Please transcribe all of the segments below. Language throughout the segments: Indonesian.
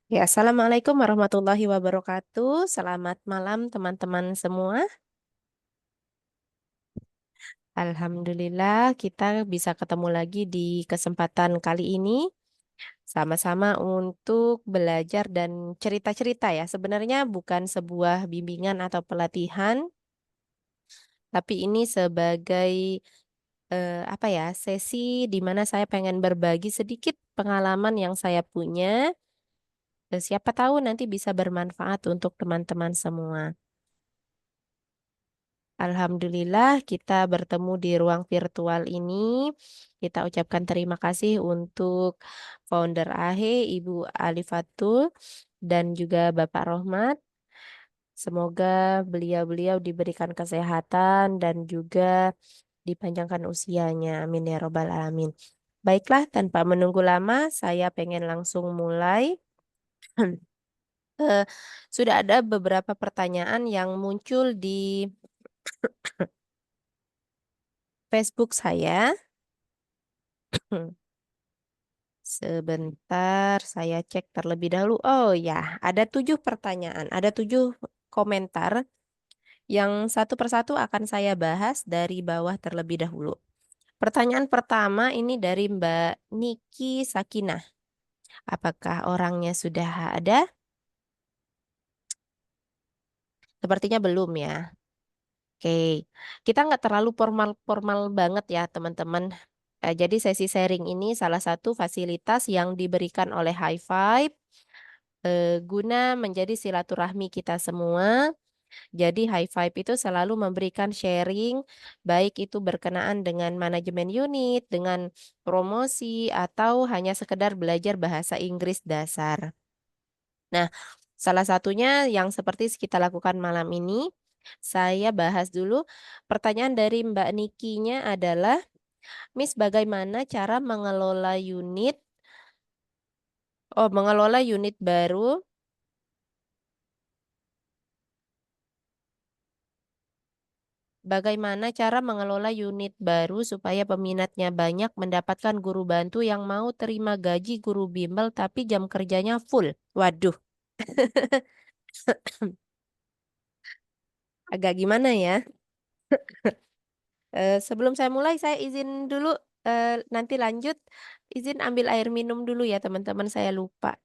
Ya, Assalamualaikum warahmatullahi wabarakatuh. Selamat malam teman-teman semua. Alhamdulillah kita bisa ketemu lagi di kesempatan kali ini sama-sama untuk belajar dan cerita-cerita ya. Sebenarnya bukan sebuah bimbingan atau pelatihan, tapi ini sebagai apa ya, sesi di mana saya pengen berbagi sedikit pengalaman yang saya punya. Siapa tahu nanti bisa bermanfaat untuk teman-teman semua. Alhamdulillah kita bertemu di ruang virtual ini. Kita ucapkan terima kasih untuk founder AHE, Ibu Alifatul, dan juga Bapak Rohmat. Semoga beliau-beliau diberikan kesehatan dan juga dipanjangkan usianya. Amin ya robbal alamin. Baiklah, tanpa menunggu lama, saya pengen langsung mulai. Eh, Sudah ada beberapa pertanyaan yang muncul di Facebook saya. Sebentar, saya cek terlebih dahulu. Oh ya, ada 7 pertanyaan, ada 7 komentar yang satu persatu akan saya bahas dari bawah terlebih dahulu. Pertanyaan pertama ini dari Mbak Niki Sakinah. Apakah orangnya sudah ada? Sepertinya belum ya. Oke, kita nggak terlalu formal-formal banget ya teman-teman. Jadi sesi sharing ini salah satu fasilitas yang diberikan oleh High Five guna menjadi silaturahmi kita semua. Jadi High Five itu selalu memberikan sharing, baik itu berkenaan dengan manajemen unit, dengan promosi, atau hanya sekedar belajar bahasa Inggris dasar. Nah, salah satunya yang seperti kita lakukan malam ini, saya bahas dulu. Pertanyaan dari Mbak Nikinya adalah, Miss, bagaimana cara mengelola unit baru? Bagaimana cara mengelola unit baru supaya peminatnya banyak mendapatkan guru bantu yang mau terima gaji guru bimbel tapi jam kerjanya full? Waduh, agak gimana ya? Sebelum saya mulai, saya izin dulu, nanti lanjut. Izin ambil air minum dulu ya teman-teman, saya lupa.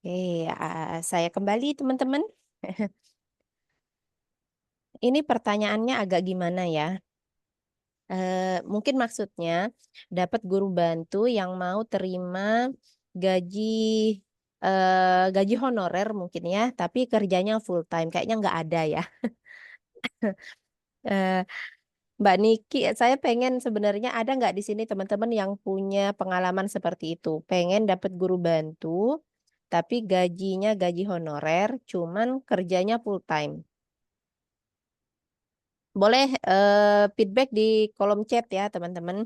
Oke, saya kembali teman-teman. Ini pertanyaannya agak gimana ya? Mungkin maksudnya dapat guru bantu yang mau terima gaji gaji honorer mungkin ya, tapi kerjanya full time. Kayaknya nggak ada ya. Eh, Mbak Niki, saya pengen sebenarnya ada nggak di sini teman-teman yang punya pengalaman seperti itu? Pengen dapat guru bantu, tapi gajinya gaji honorer, cuman kerjanya full time. Boleh feedback di kolom chat ya teman-teman.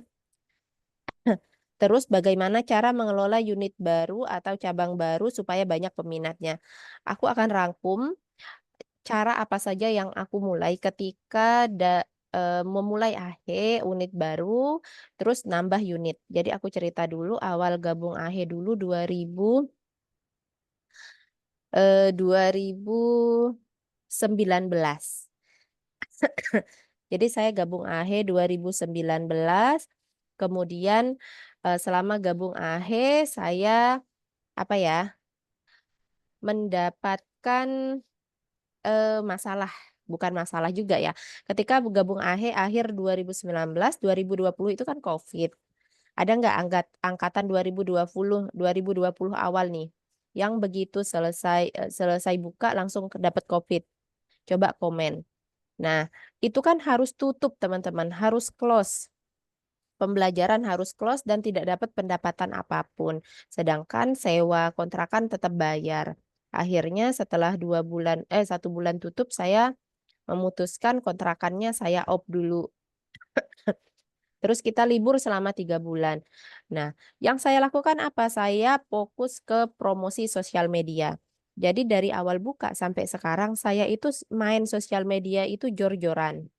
Terus bagaimana cara mengelola unit baru atau cabang baru supaya banyak peminatnya? Aku akan rangkum cara apa saja yang aku mulai ketika memulai AHE unit baru, terus nambah unit. Jadi aku cerita dulu awal gabung AHE dulu 2019. Jadi saya gabung AHE 2019. Kemudian selama gabung AHE saya apa ya, mendapatkan masalah, bukan masalah juga ya. Ketika gabung AHE akhir 2019, 2020 itu kan Covid. Ada nggak angkatan 2020 awal nih, yang begitu selesai buka langsung dapat Covid? Coba komen. Nah, itu kan harus tutup teman-teman, harus close. Pembelajaran harus close dan tidak dapat pendapatan apapun. Sedangkan sewa kontrakan tetap bayar. Akhirnya setelah 1 bulan tutup, saya memutuskan kontrakannya saya off dulu. Terus kita libur selama 3 bulan. Nah, yang saya lakukan apa? Saya fokus ke promosi sosial media. Jadi dari awal buka sampai sekarang saya itu main sosial media itu jor-joran.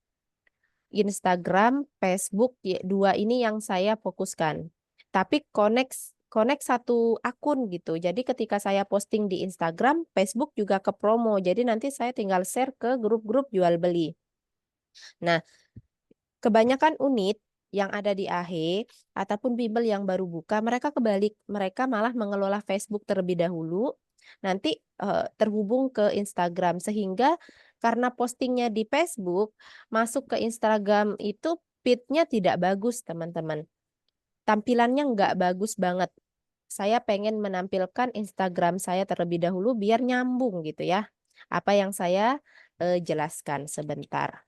Instagram, Facebook, dua ini yang saya fokuskan. Tapi connect satu akun gitu. Jadi ketika saya posting di Instagram, Facebook juga ke promo. Jadi nanti saya tinggal share ke grup-grup jual beli. Nah, kebanyakan unit yang ada di AHE ataupun bimbel yang baru buka, mereka kebalik. Mereka malah mengelola Facebook terlebih dahulu, nanti terhubung ke Instagram. Sehingga karena postingnya di Facebook, masuk ke Instagram itu feed-nya tidak bagus, teman-teman. Tampilannya nggak bagus banget. Saya pengen menampilkan Instagram saya terlebih dahulu biar nyambung gitu ya. Apa yang saya jelaskan sebentar.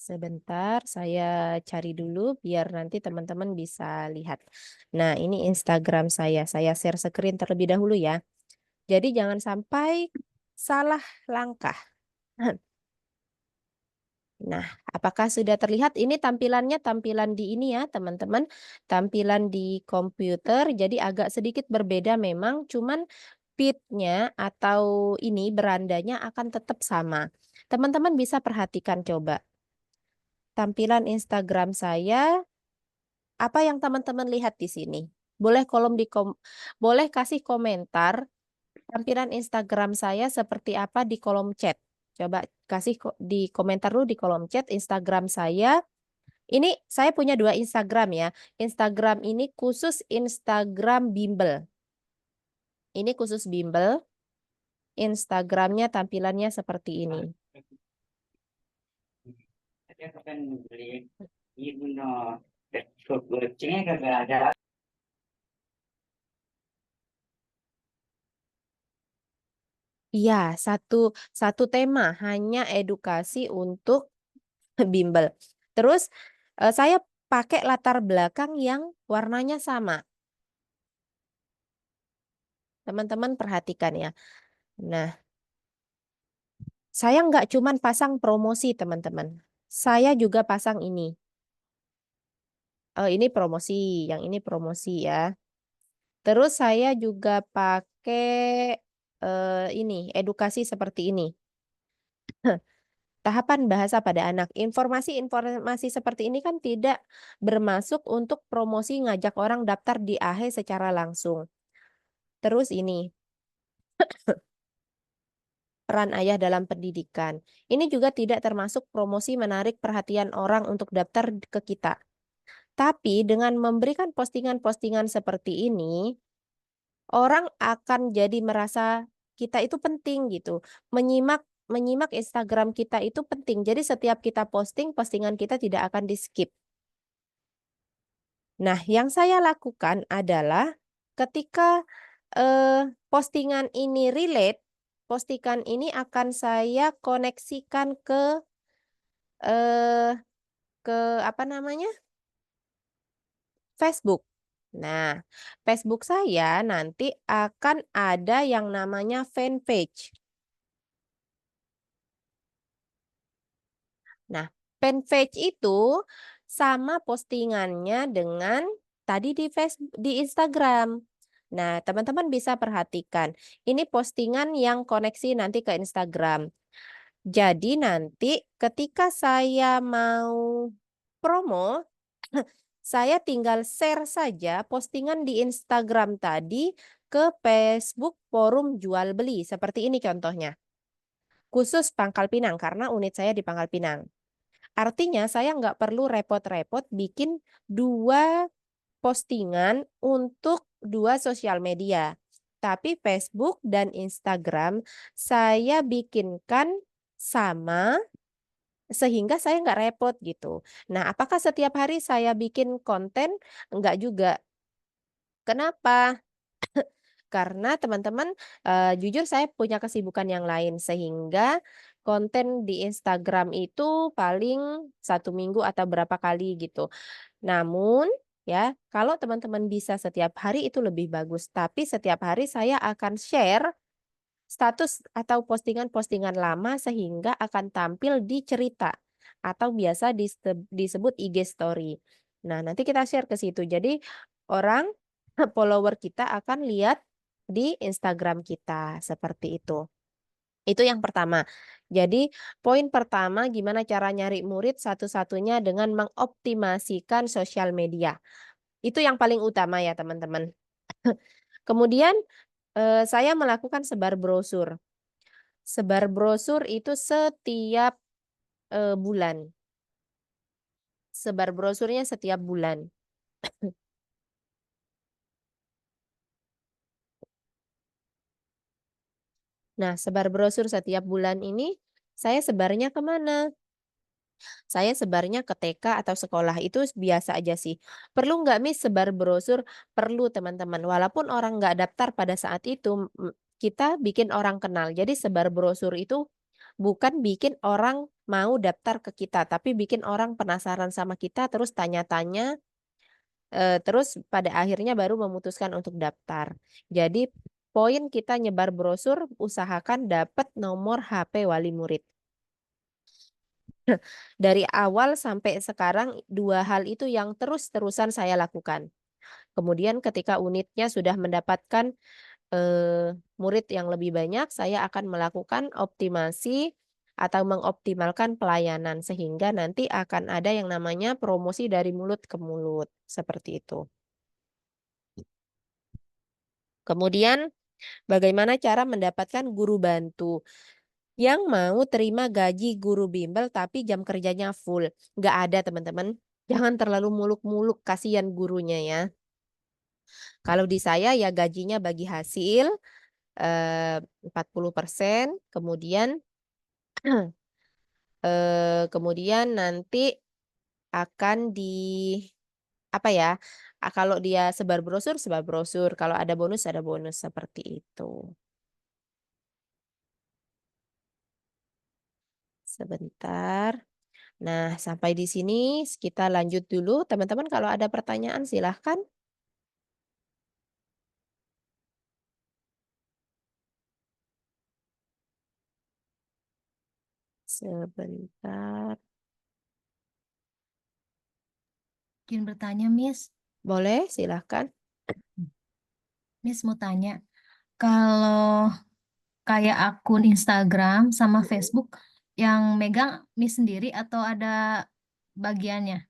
Sebentar, saya cari dulu biar nanti teman-teman bisa lihat. Nah, ini Instagram saya. Saya share screen terlebih dahulu ya. Jadi jangan sampai salah langkah. Nah, apakah sudah terlihat? Ini tampilannya tampilan di ini ya, teman-teman. Tampilan di komputer. Jadi agak sedikit berbeda memang, cuman feed-nya atau ini berandanya akan tetap sama. Teman-teman bisa perhatikan coba. Tampilan Instagram saya, apa yang teman-teman lihat di sini? Boleh kasih komentar tampilan Instagram saya seperti apa di kolom chat. Coba kasih di komentar dulu di kolom chat Instagram saya. Ini saya punya 2 Instagram ya. Instagram ini khusus Instagram bimbel. Ini khusus bimbel. Instagramnya tampilannya seperti ini. Iya, satu tema hanya edukasi untuk bimbel. Terus saya pakai latar belakang yang warnanya sama. Teman-teman perhatikan ya. Nah, saya nggak cuman pasang promosi teman-teman. Saya juga pasang ini. Ini promosi, yang ini promosi ya. Terus saya juga pakai ini edukasi seperti ini. Tahapan bahasa pada anak. Informasi seperti ini kan tidak bermasuk untuk promosi ngajak orang daftar di AHE secara langsung. Terus ini, peran ayah dalam pendidikan. Ini juga tidak termasuk promosi menarik perhatian orang untuk daftar ke kita. Tapi dengan memberikan postingan-postingan seperti ini, orang akan jadi merasa kita itu penting gitu. Menyimak menyimak Instagram kita itu penting. Jadi setiap kita posting, postingan kita tidak akan di-skip. Nah, yang saya lakukan adalah ketika postingan ini relate, postingan ini akan saya koneksikan eh, ke apa namanya? Facebook. Nah, Facebook saya nanti akan ada yang namanya fanpage. Nah, fanpage itu sama postingannya dengan tadi di Facebook, di Instagram. Nah, teman-teman bisa perhatikan. Ini postingan yang koneksi nanti ke Instagram. Jadi nanti ketika saya mau promo, saya tinggal share saja postingan di Instagram tadi ke Facebook forum jual beli, seperti ini contohnya. Khusus Pangkal Pinang, karena unit saya di Pangkal Pinang. Artinya saya nggak perlu repot-repot bikin 2 postingan untuk 2 sosial media. Tapi Facebook dan Instagram saya bikinkan sama, sehingga saya nggak repot gitu. Nah, apakah setiap hari saya bikin konten? Enggak juga. Kenapa? Karena teman-teman, jujur saya punya kesibukan yang lain, sehingga konten di Instagram itu paling 1 minggu atau berapa kali gitu. Namun, ya, kalau teman-teman bisa setiap hari itu lebih bagus, tapi setiap hari saya akan share status atau postingan-postingan lama sehingga akan tampil di cerita atau biasa disebut IG story. Nah, nanti kita share ke situ. Jadi orang follower kita akan lihat di Instagram kita, seperti itu. Itu yang pertama. Jadi poin pertama gimana cara nyari murid satu-satunya dengan mengoptimasikan sosial media. Itu yang paling utama ya teman-teman. Kemudian, saya melakukan sebar brosur. Sebar brosur itu setiap, bulan. Sebar brosurnya setiap bulan. Nah, sebar brosur setiap bulan ini, saya sebarnya ke mana? Saya sebarnya ke TK atau sekolah, itu biasa aja sih. Perlu nggak Miss sebar brosur? Perlu teman-teman, walaupun orang nggak daftar pada saat itu, kita bikin orang kenal. Jadi sebar brosur itu bukan bikin orang mau daftar ke kita, tapi bikin orang penasaran sama kita, terus tanya-tanya, terus pada akhirnya baru memutuskan untuk daftar. Jadi poin kita nyebar brosur, usahakan dapat nomor HP wali murid. Dari awal sampai sekarang 2 hal itu yang terus-terusan saya lakukan. Kemudian ketika unitnya sudah mendapatkan, murid yang lebih banyak, saya akan melakukan optimasi atau mengoptimalkan pelayanan sehingga nanti akan ada yang namanya promosi dari mulut ke mulut, seperti itu. Kemudian bagaimana cara mendapatkan guru bantu yang mau terima gaji guru bimbel tapi jam kerjanya full? Nggak ada teman-teman. Jangan terlalu muluk-muluk, kasihan gurunya ya. Kalau di saya ya gajinya bagi hasil, 40%, kemudian nanti akan apa ya, kalau dia sebar brosur, kalau ada bonus, seperti itu. Sebentar. Nah, sampai di sini kita lanjut dulu, teman-teman kalau ada pertanyaan silahkan. Sebentar. Izin bertanya, Miss. Boleh, silahkan. Miss mau tanya, kalau kayak akun Instagram sama Mhm. Facebook yang megang Miss sendiri atau ada bagiannya?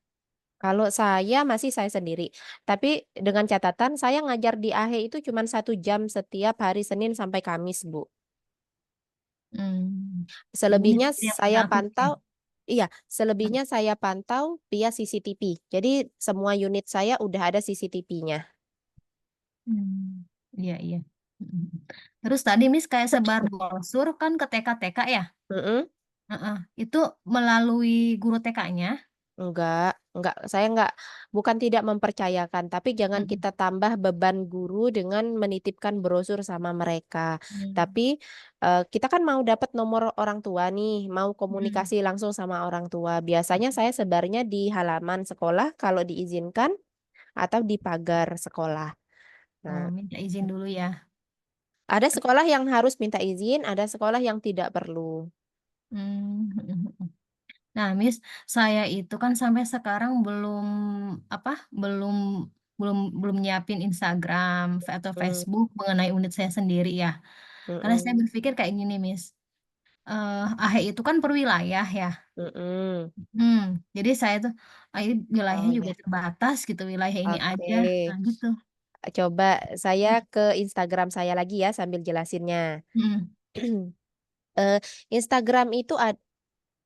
Kalau saya sendiri, tapi dengan catatan saya ngajar di AHE itu cuma 1 jam setiap hari Senin sampai Kamis, Bu. Hmm. Jadi Miss Selebihnya sendiri yang pegang saya akunnya. pantau iya, selebihnya saya pantau via CCTV. Jadi semua unit saya udah ada CCTV-nya. Hmm. Iya, iya. Mm. Terus tadi Miss kayak sebar brosur kan ke TK-TK ya? Mhm. Heeh. Itu melalui guru TK-nya. Enggak, bukan tidak mempercayakan, tapi jangan Mm. kita tambah beban guru dengan menitipkan brosur sama mereka. Hmm. Tapi, kita kan mau dapat nomor orang tua nih, mau Hmm. komunikasi langsung sama orang tua. Biasanya saya sebarnya di halaman sekolah kalau diizinkan atau di pagar sekolah. Oh, Nah, minta izin dulu ya. ada sekolah yang harus minta izin, ada sekolah yang tidak perlu. Hmm. Nah, Miss, saya itu kan sampai sekarang belum apa, belum belum belum nyiapin Instagram atau Mmm, Facebook mengenai unit saya sendiri ya. Karena saya mhm, berpikir kayak gini, Miss. AHE itu kan per wilayah ya. Mhm. Jadi saya tuh, ini wilayahnya Oh juga ya, terbatas gitu, wilayah ini oke. aja, nah gitu. Coba saya ke Instagram saya lagi ya sambil jelasinnya. Mhm, Instagram itu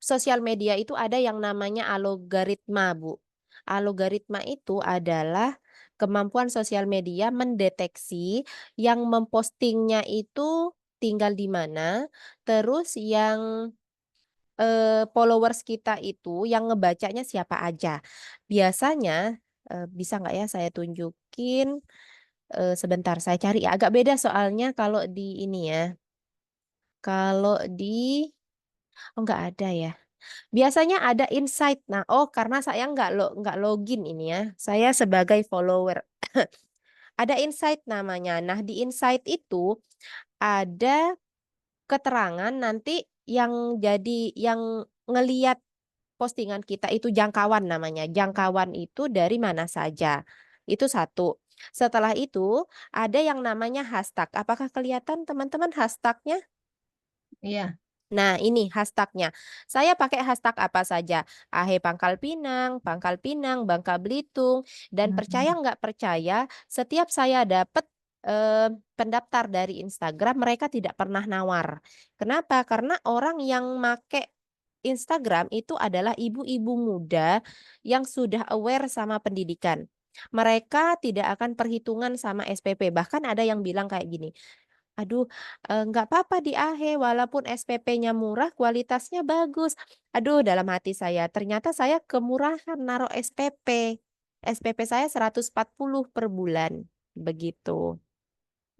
sosial media itu ada yang namanya algoritma, Bu. Algoritma itu adalah kemampuan sosial media mendeteksi yang mempostingnya itu tinggal di mana, terus yang, followers kita itu yang ngebacanya siapa aja. Biasanya, bisa nggak ya saya tunjukin, sebentar saya cari ya, agak beda soalnya kalau di ini ya, kalau di oh nggak ada ya. Biasanya ada insight. Nah, oh karena saya nggak login ini ya, saya sebagai follower. Ada insight namanya. Nah, di insight itu ada keterangan nanti yang jadi yang ngelihat postingan kita itu jangkauan namanya. Jangkauan itu dari mana saja. Itu satu. Setelah itu ada yang namanya hashtag. Apakah kelihatan teman-teman hashtagnya? iya, Nah, ini hashtagnya. Saya pakai hashtag apa saja? Ahe Pangkal Pinang, Pangkal Pinang, Bangka Belitung, dan percaya mhm, nggak percaya, setiap saya dapat pendaftar dari Instagram, mereka tidak pernah nawar. Kenapa? Karena orang yang make Instagram itu adalah ibu-ibu muda yang sudah aware sama pendidikan. Mereka tidak akan perhitungan sama SPP. Bahkan ada yang bilang kayak gini, "Aduh, nggak apa-apa di AHE walaupun SPP-nya murah kualitasnya bagus." Aduh dalam hati saya, ternyata saya kemurahan naruh SPP. SPP saya 140 per bulan, begitu.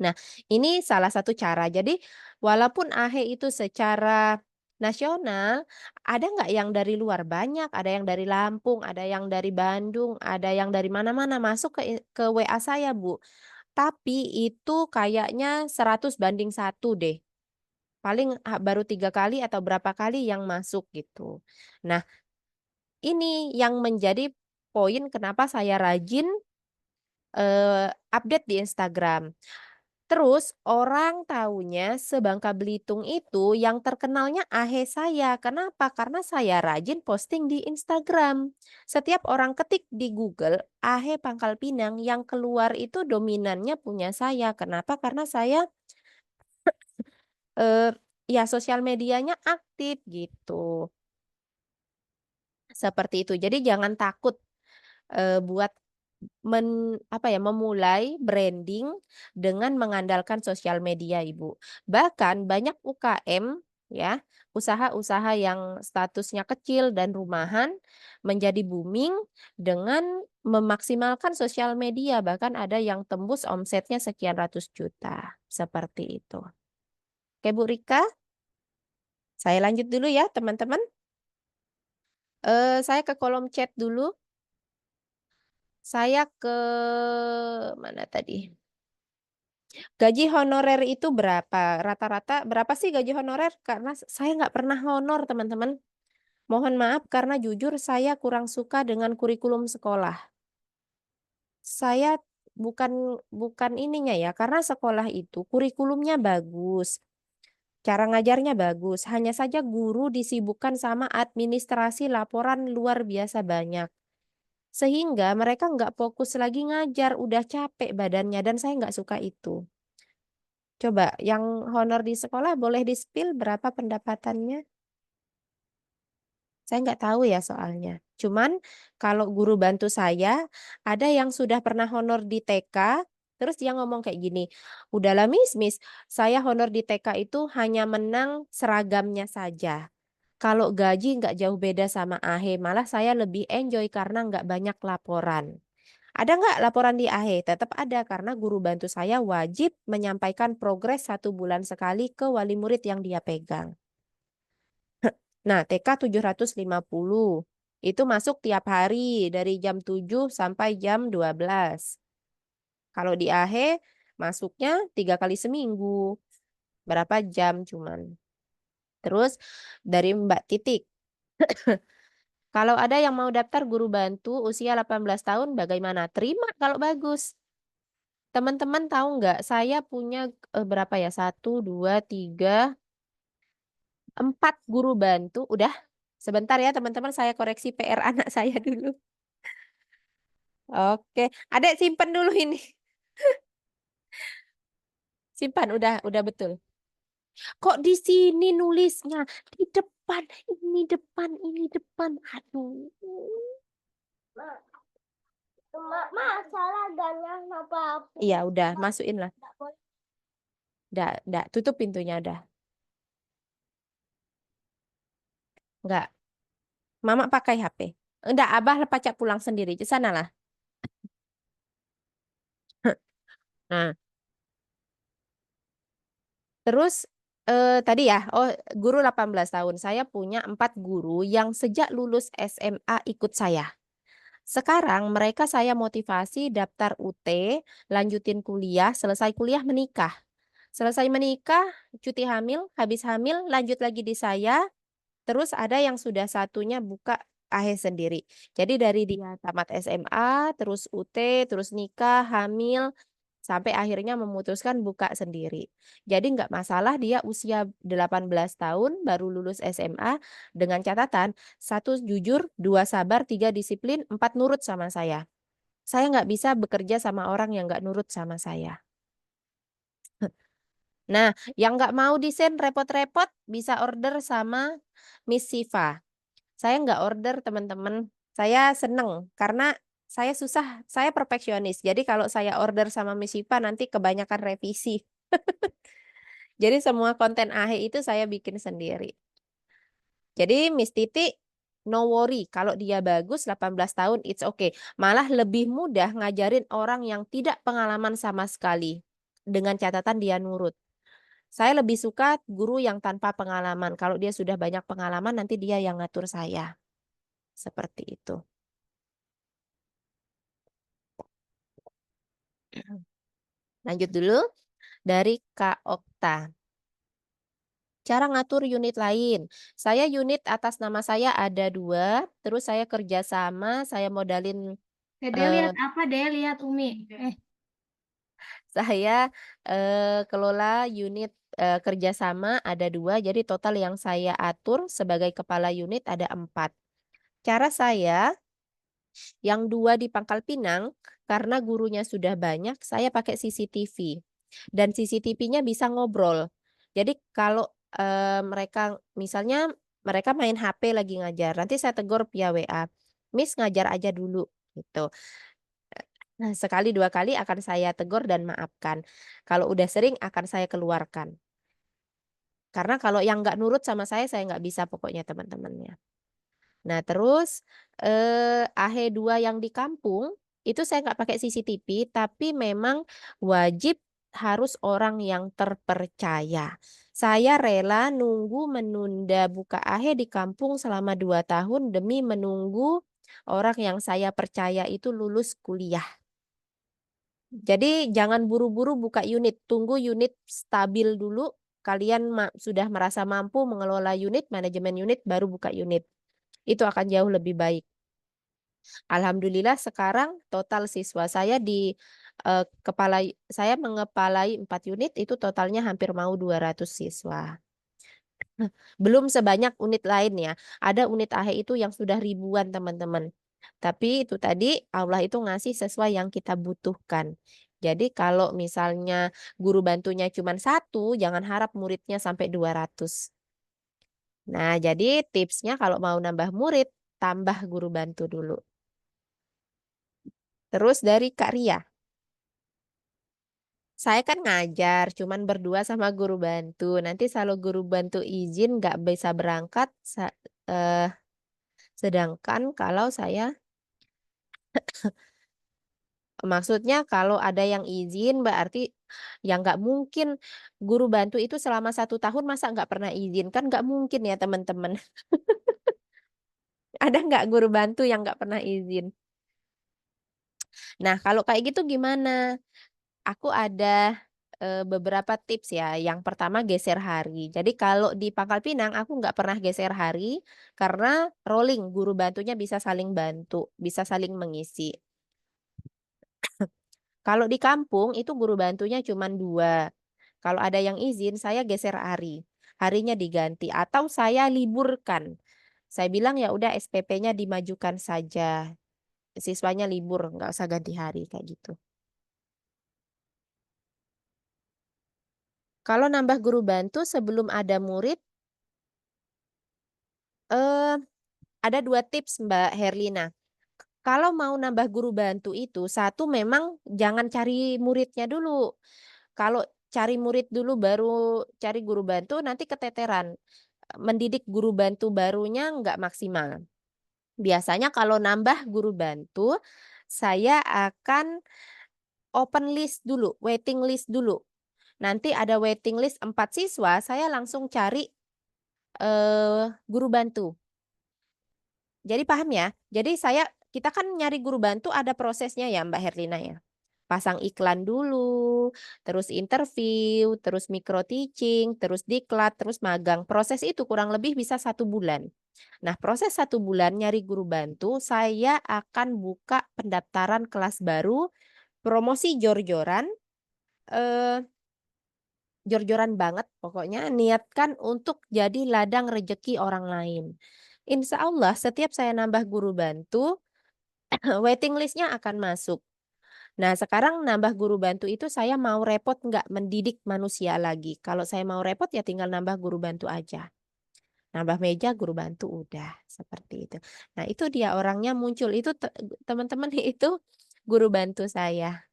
Nah, ini salah satu cara. Jadi walaupun AHE itu secara nasional, ada nggak yang dari luar? Banyak, ada yang dari Lampung, ada yang dari Bandung, ada yang dari mana-mana masuk ke WA saya, Bu. Tapi itu kayaknya 100 banding 1 deh. Paling baru 3 kali atau berapa kali yang masuk gitu. Nah, ini yang menjadi poin kenapa saya rajin, update di Instagram. Terus orang taunya seBangka Belitung itu yang terkenalnya AHE saya. Kenapa? Karena saya rajin posting di Instagram. Setiap orang ketik di Google AHE Pangkal Pinang, yang keluar itu dominannya punya saya. Kenapa? Karena saya Eee, ya sosial medianya aktif gitu, seperti itu. Jadi jangan takut, buat apa ya, memulai branding dengan mengandalkan sosial media, Ibu. Bahkan banyak UKM ya, usaha-usaha yang statusnya kecil dan rumahan menjadi booming dengan memaksimalkan sosial media, bahkan ada yang tembus omsetnya sekian ratus juta, seperti itu. Oke Bu Rika, saya lanjut dulu ya teman-teman. Saya ke kolom chat dulu, saya ke mana tadi? Gaji honorer itu berapa? Rata-rata berapa sih gaji honorer? Karena saya nggak pernah honor teman-teman. Mohon maaf karena jujur saya kurang suka dengan kurikulum sekolah. Saya bukan bukan ininya ya, karena sekolah itu kurikulumnya bagus, cara ngajarnya bagus, hanya saja guru disibukkan sama administrasi laporan luar biasa banyak. Sehingga mereka nggak fokus lagi ngajar, udah capek badannya dan saya nggak suka itu. Coba yang honor di sekolah boleh di-spill berapa pendapatannya? Saya nggak tahu ya soalnya. Cuman kalau guru bantu saya, ada yang sudah pernah honor di TK, terus dia ngomong kayak gini, "Udahlah Miss, saya honor di TK itu hanya menang seragamnya saja. Kalau gaji nggak jauh beda sama AHE, malah saya lebih enjoy karena nggak banyak laporan." Ada nggak laporan di AHE? Tetap ada karena guru bantu saya wajib menyampaikan progres 1 bulan sekali ke wali murid yang dia pegang. Nah, TK 750 itu masuk tiap hari dari jam 7 sampai jam 12. Kalau di AHE masuknya 3 kali seminggu, berapa jam cuman. Terus dari Mbak Titik, kalau ada yang mau daftar guru bantu usia 18 tahun bagaimana? Terima kalau bagus. Teman-teman tahu nggak, saya punya, berapa ya, 1, 2, 3. 4 guru bantu. Udah, sebentar ya teman-teman, saya koreksi PR anak saya dulu. Oke, adek simpen dulu ini. Simpan, udah betul. Kok di sini nulisnya? Di depan, ini depan, ini depan. Aduh. Masalah ganang apa-apa. Iya, udah, masukin lah. Udah, tutup pintunya, udah. Enggak, Mama pakai HP. Enggak, Abah pacak pulang sendiri. Ke sana lah. Nah, terus tadi ya, oh guru 18 tahun. Saya punya 4 guru yang sejak lulus SMA ikut saya. Sekarang mereka saya motivasi daftar UT, lanjutin kuliah, selesai kuliah menikah. Selesai menikah, cuti hamil, habis hamil, lanjut lagi di saya. Terus ada yang sudah satunya buka AHE sendiri. Jadi dari dia tamat SMA, terus UT, terus nikah, hamil, sampai akhirnya memutuskan buka sendiri. Jadi nggak masalah dia usia 18 tahun baru lulus SMA dengan catatan, satu jujur, dua sabar, tiga disiplin, empat nurut sama saya. Saya nggak bisa bekerja sama orang yang nggak nurut sama saya. Nah, yang nggak mau desain repot-repot bisa order sama Miss Siva. Saya nggak order teman-teman. Saya seneng karena saya susah, saya perfeksionis. Jadi kalau saya order sama Miss Siva nanti kebanyakan revisi. Jadi semua konten AHE itu saya bikin sendiri. Jadi Miss Titi no worry kalau dia bagus 18 tahun it's okay. Malah lebih mudah ngajarin orang yang tidak pengalaman sama sekali dengan catatan dia nurut. Saya lebih suka guru yang tanpa pengalaman. Kalau dia sudah banyak pengalaman nanti dia yang ngatur saya. Seperti itu. Lanjut dulu dari Kak Okta. Cara ngatur unit lain. Saya unit atas nama saya ada 2, terus saya kerjasama, saya modalin, Dede eh, lihat apa? Dede lihat Umi. saya kelola unit kerjasama ada 2, jadi total yang saya atur sebagai kepala unit ada 4. Cara saya, yang 2 di Pangkal Pinang, karena gurunya sudah banyak, saya pakai CCTV. Dan CCTV-nya bisa ngobrol. Jadi kalau mereka, misalnya mereka main HP lagi ngajar, nanti saya tegur via WA, Miss ngajar aja dulu, gitu. Nah, sekali dua kali akan saya tegur dan maafkan. Kalau udah sering akan saya keluarkan. Karena kalau yang nggak nurut sama saya nggak bisa pokoknya teman-temannya. Nah, terus AH2 yang di kampung itu saya nggak pakai CCTV, tapi memang wajib harus orang yang terpercaya. Saya rela nunggu menunda buka AH di kampung selama 2 tahun demi menunggu orang yang saya percaya itu lulus kuliah. Jadi jangan buru-buru buka unit, tunggu unit stabil dulu. Kalian sudah merasa mampu mengelola unit, manajemen unit, baru buka unit. Itu akan jauh lebih baik. Alhamdulillah sekarang total siswa saya di kepala saya mengepalai 4 unit itu totalnya hampir mau 200 siswa. Belum sebanyak unit lain ya. Ada unit AHE itu yang sudah ribuan teman-teman. Tapi itu tadi Allah itu ngasih sesuai yang kita butuhkan. Jadi kalau misalnya guru bantunya cuma satu, jangan harap muridnya sampai 200. Nah, jadi tipsnya kalau mau nambah murid, tambah guru bantu dulu. Terus dari Kak Ria, saya kan ngajar, cuman berdua sama guru bantu. Nanti kalau guru bantu izin nggak bisa berangkat, eh, sedangkan kalau saya, maksudnya kalau ada yang izin, berarti ya nggak mungkin guru bantu itu selama 1 tahun masa nggak pernah izin, kan nggak mungkin ya teman-teman. Ada nggak guru bantu yang nggak pernah izin? Nah, kalau kayak gitu gimana? Aku ada beberapa tips ya. Yang pertama geser hari. Jadi kalau di Pangkal Pinang aku nggak pernah geser hari karena rolling guru bantunya bisa saling bantu, bisa saling mengisi. Kalau di kampung itu guru bantunya cuma 2. Kalau ada yang izin saya geser hari. harinya diganti atau saya liburkan. Saya bilang ya udah SPP-nya dimajukan saja. Siswanya libur, nggak usah ganti hari kayak gitu. Kalau nambah guru bantu sebelum ada murid, eh, ada 2 tips Mbak Herlina. Kalau mau nambah guru bantu itu, satu memang jangan cari muridnya dulu. Kalau cari murid dulu baru cari guru bantu, nanti keteteran. Mendidik guru bantu barunya nggak maksimal. Biasanya kalau nambah guru bantu, saya akan open list dulu, waiting list dulu. Nanti ada waiting list 4 siswa, saya langsung cari guru bantu. Jadi paham ya? Jadi kita kan nyari guru bantu ada prosesnya ya Mbak Herlina ya. Pasang iklan dulu, terus interview, terus micro teaching, terus diklat, terus magang. Proses itu kurang lebih bisa 1 bulan. Nah, proses 1 bulan nyari guru bantu, saya akan buka pendaftaran kelas baru, promosi jor-joran, eh, jor-joran banget pokoknya, niatkan untuk jadi ladang rejeki orang lain. Insya Allah setiap saya nambah guru bantu, waiting listnya akan masuk. Nah, sekarang nambah guru bantu itu saya mau repot nggak mendidik manusia lagi. Kalau saya mau repot ya tinggal nambah guru bantu aja. Nambah meja guru bantu udah seperti itu. Nah, itu dia orangnya muncul. Itu teman-teman itu guru bantu saya.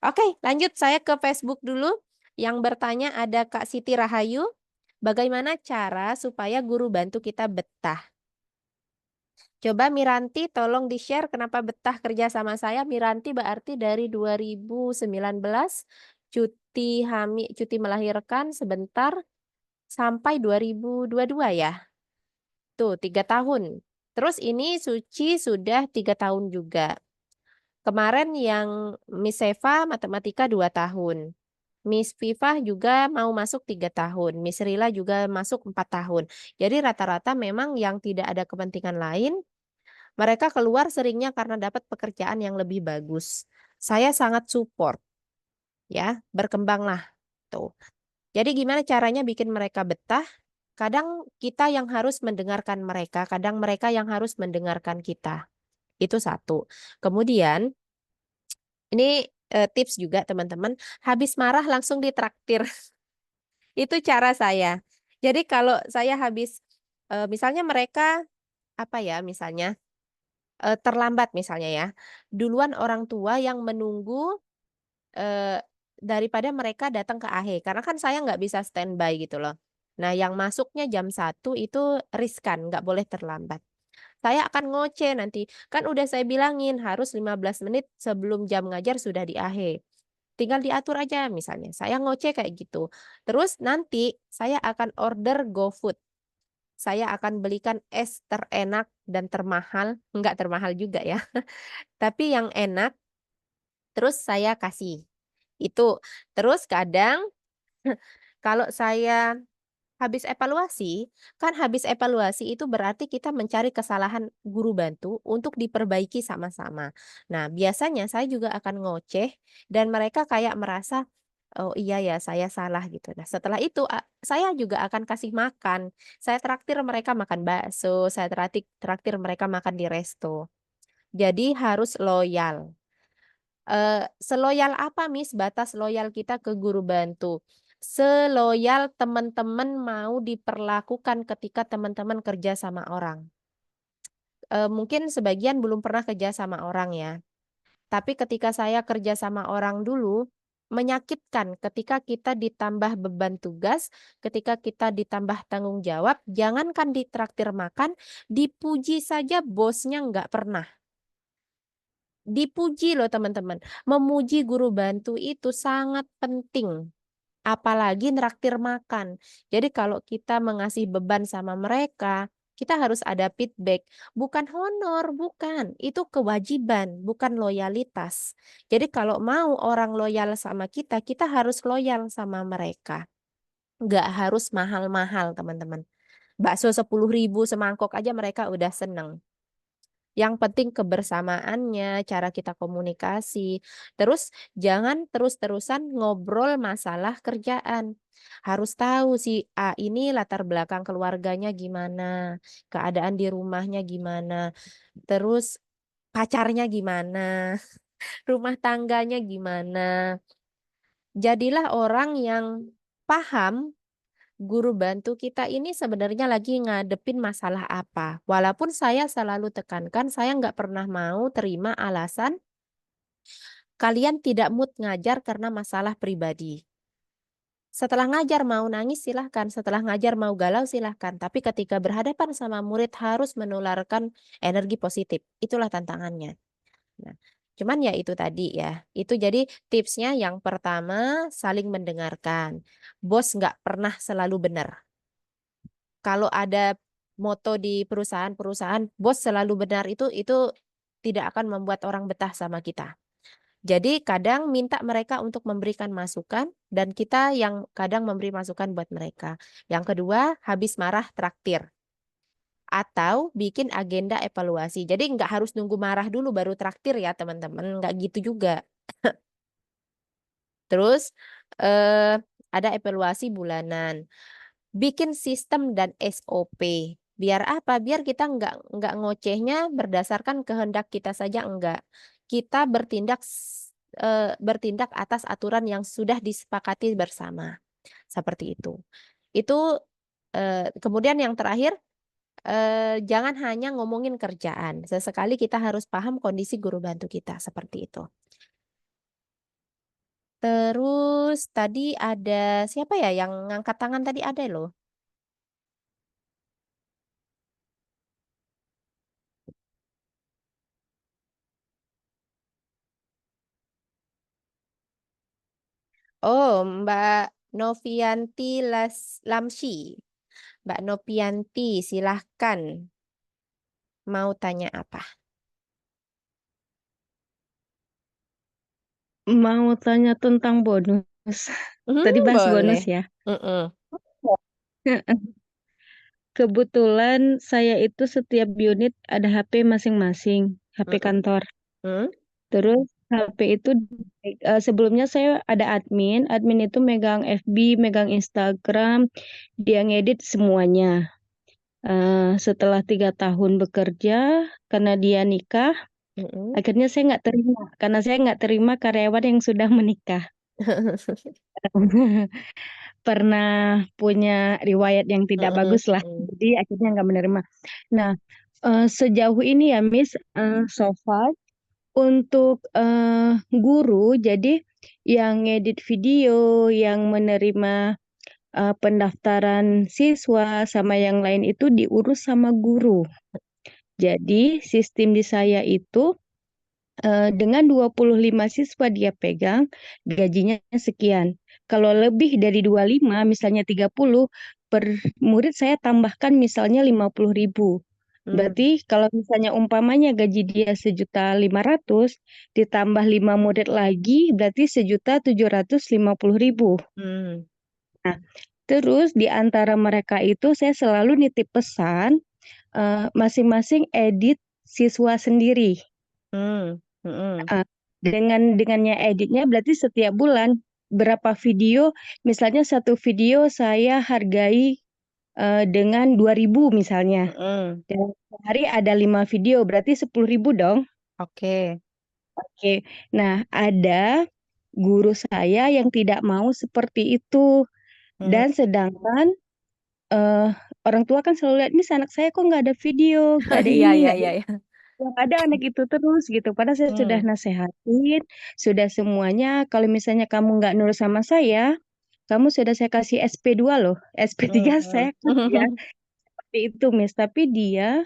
Oke, lanjut saya ke Facebook dulu. Yang bertanya ada Kak Siti Rahayu. Bagaimana cara supaya guru bantu kita betah? Coba Miranti tolong di-share kenapa betah kerja sama saya. Miranti berarti dari 2019 cuti melahirkan sebentar sampai 2022 ya. Tuh 3 tahun. Terus ini Suci sudah 3 tahun juga. Kemarin yang Miss Eva matematika 2 tahun. Miss Viva juga mau masuk 3 tahun. Miss Rila juga masuk 4 tahun. Jadi rata-rata memang yang tidak ada kepentingan lain mereka keluar seringnya karena dapat pekerjaan yang lebih bagus. Saya sangat support, ya, berkembanglah tuh. Jadi gimana caranya bikin mereka betah? Kadang kita yang harus mendengarkan mereka, kadang mereka yang harus mendengarkan kita. Itu satu. Kemudian ini tips juga teman-teman, habis marah langsung ditraktir. Itu cara saya. Jadi kalau saya habis, misalnya mereka apa ya, misalnya terlambat misalnya ya, duluan orang tua yang menunggu daripada mereka datang ke AHE, karena kan saya nggak bisa standby gitu loh. Nah, yang masuknya jam 1 itu riskan, nggak boleh terlambat. Saya akan ngoceh nanti, kan udah saya bilangin harus 15 menit sebelum jam ngajar sudah di AHE. Tinggal diatur aja misalnya, saya ngoceh kayak gitu. Terus nanti saya akan order GoFood. Saya akan belikan es terenak dan termahal, nggak termahal juga ya, tapi yang enak, terus saya kasih. Itu. Terus kadang kalau saya habis evaluasi, kan habis evaluasi itu berarti kita mencari kesalahan guru bantu untuk diperbaiki sama-sama. Nah, biasanya saya juga akan ngoceh dan mereka kayak merasa, oh iya ya saya salah gitu. Nah, setelah itu saya juga akan kasih makan. Saya traktir mereka makan bakso, saya traktir mereka makan di resto. Jadi harus loyal. Seloyal apa, Miss, batas loyal kita ke guru bantu? Seloyal teman-teman mau diperlakukan ketika teman-teman kerja sama orang. Mungkin sebagian belum pernah kerja sama orang ya. Tapi ketika saya kerja sama orang dulu, menyakitkan ketika kita ditambah beban tugas, ketika kita ditambah tanggung jawab, jangankan ditraktir makan, dipuji saja bosnya nggak pernah. Dipuji loh teman-teman. Memuji guru bantu itu sangat penting. Apalagi nraktir makan. Jadi kalau kita mengasih beban sama mereka, kita harus ada feedback. Bukan honor, bukan. Itu kewajiban, bukan loyalitas. Jadi kalau mau orang loyal sama kita, kita harus loyal sama mereka. Nggak harus mahal-mahal teman-teman. Bakso 10.000 semangkok aja mereka udah seneng. Yang penting kebersamaannya, cara kita komunikasi. Terus jangan terus-terusan ngobrol masalah kerjaan. Harus tahu si A ini latar belakang keluarganya gimana, keadaan di rumahnya gimana, terus pacarnya gimana, rumah tangganya gimana. Jadilah orang yang paham guru bantu kita ini sebenarnya lagi ngadepin masalah apa. Walaupun saya selalu tekankan, saya nggak pernah mau terima alasan kalian tidak mood ngajar karena masalah pribadi. Setelah ngajar mau nangis silahkan, setelah ngajar mau galau silahkan. Tapi ketika berhadapan sama murid harus menularkan energi positif. Itulah tantangannya. Nah, cuman ya itu tadi ya. Itu jadi tipsnya yang pertama saling mendengarkan. Bos nggak pernah selalu benar. Kalau ada moto di perusahaan-perusahaan, bos selalu benar itu tidak akan membuat orang betah sama kita. Jadi kadang minta mereka untuk memberikan masukan dan kita yang kadang memberi masukan buat mereka. Yang kedua, habis marah traktir atau bikin agenda evaluasi. Jadi nggak harus nunggu marah dulu baru traktir ya teman-teman, nggak gitu juga. Terus eh, ada evaluasi bulanan. Bikin sistem dan SOP. Biar apa? Biar kita nggak ngocehnya berdasarkan kehendak kita saja enggak. Kita bertindak atas aturan yang sudah disepakati bersama. Seperti itu. Itu kemudian yang terakhir jangan hanya ngomongin kerjaan. Sesekali kita harus paham kondisi guru bantu kita seperti itu. Terus tadi ada siapa ya yang ngangkat tangan tadi ada loh. Oh, Mbak Novianti Lamsi. Mbak Novianti, silahkan. Mau tanya apa? Mau tanya tentang bonus. Tadi bahas bonus Boleh. ya. Mm-mm. Kebetulan saya itu setiap unit ada HP masing-masing, HP Mm-mm. kantor. Mm. Terus HP itu sebelumnya saya ada admin, admin itu megang FB, megang Instagram, dia ngedit semuanya. Setelah 3 tahun bekerja, karena dia nikah, Mm-mm. akhirnya saya nggak terima, karena saya nggak terima karyawan yang sudah menikah. Pernah punya riwayat yang tidak Mm-mm. bagus lah. Mm-mm. Jadi akhirnya nggak menerima. Nah, sejauh ini ya Miss, so far untuk guru, jadi yang ngedit video, yang menerima pendaftaran siswa sama yang lain itu diurus sama guru. Jadi sistem di saya itu dengan 25 siswa dia pegang, gajinya sekian. Kalau lebih dari 25, misalnya 30, per murid saya tambahkan misalnya 50.000. Mm. Berarti kalau misalnya umpamanya gaji dia 1.500.000, ditambah 5 murid lagi, berarti 1.750.000. Mm. Nah, terus di antara mereka itu saya selalu nitip pesan, masing-masing edit siswa sendiri. Mm. Mm. Ah, dengannya editnya berarti setiap bulan berapa video, misalnya satu video saya hargai dengan 2.000 misalnya. Mm. Dan sehari ada 5 video, berarti 10.000 dong. Oke. Oke. Nah, ada guru saya yang tidak mau seperti itu. Mm. Dan sedangkan eh, orang tua kan selalu lihat, Miss anak saya kok nggak ada video, nggak ada Iya, ini, iya, nggak ada iya, iya. yang ada anak itu terus gitu. Padahal saya sudah Mm. nasehatin, sudah semuanya. Kalau misalnya kamu nggak nurut sama saya, kamu sudah saya kasih SP2 loh. SP3 saya Mm. kasih ya. Seperti itu, Miss. Tapi dia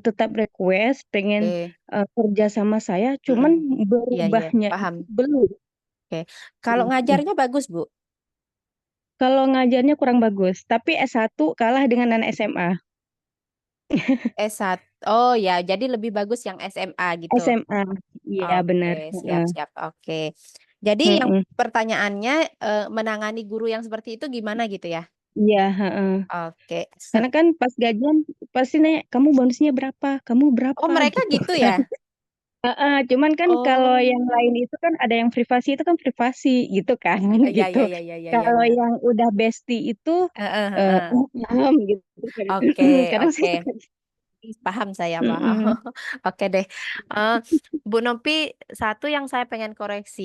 tetap request, pengen Oke. kerja sama saya, cuman Mm. Iya, iya, berubahnya paham. itu belum. Oke. Kalau ngajarnya bagus, Bu. Kalau ngajarnya kurang bagus, tapi S1 kalah dengan anak SMA. S1. Oh ya, jadi lebih bagus yang SMA gitu. SMA, iya Oke, benar. Heeh. siap-siap. Oke. Jadi yang Heeh. pertanyaannya menangani guru yang seperti itu gimana gitu ya? Iya, heeh. Oke. Karena kan pas gajian pasti nanya, kamu bonusnya berapa? Kamu Oh, berapa? mereka Gitu gitu kan. ya? Heeh, cuman kan kalau yang lain Oh, itu kan ada yang privasi itu kan privasi gitu kan, ya gitu. ya ya ya ya ya Kalau ya. yang udah bestie itu Heeh, heeh. paham gitu kan. Oke, Kadang saya oke. suka Paham saya, paham. mm-mm. Oke deh. Eh, Bu Nopi, satu yang saya pengen koreksi,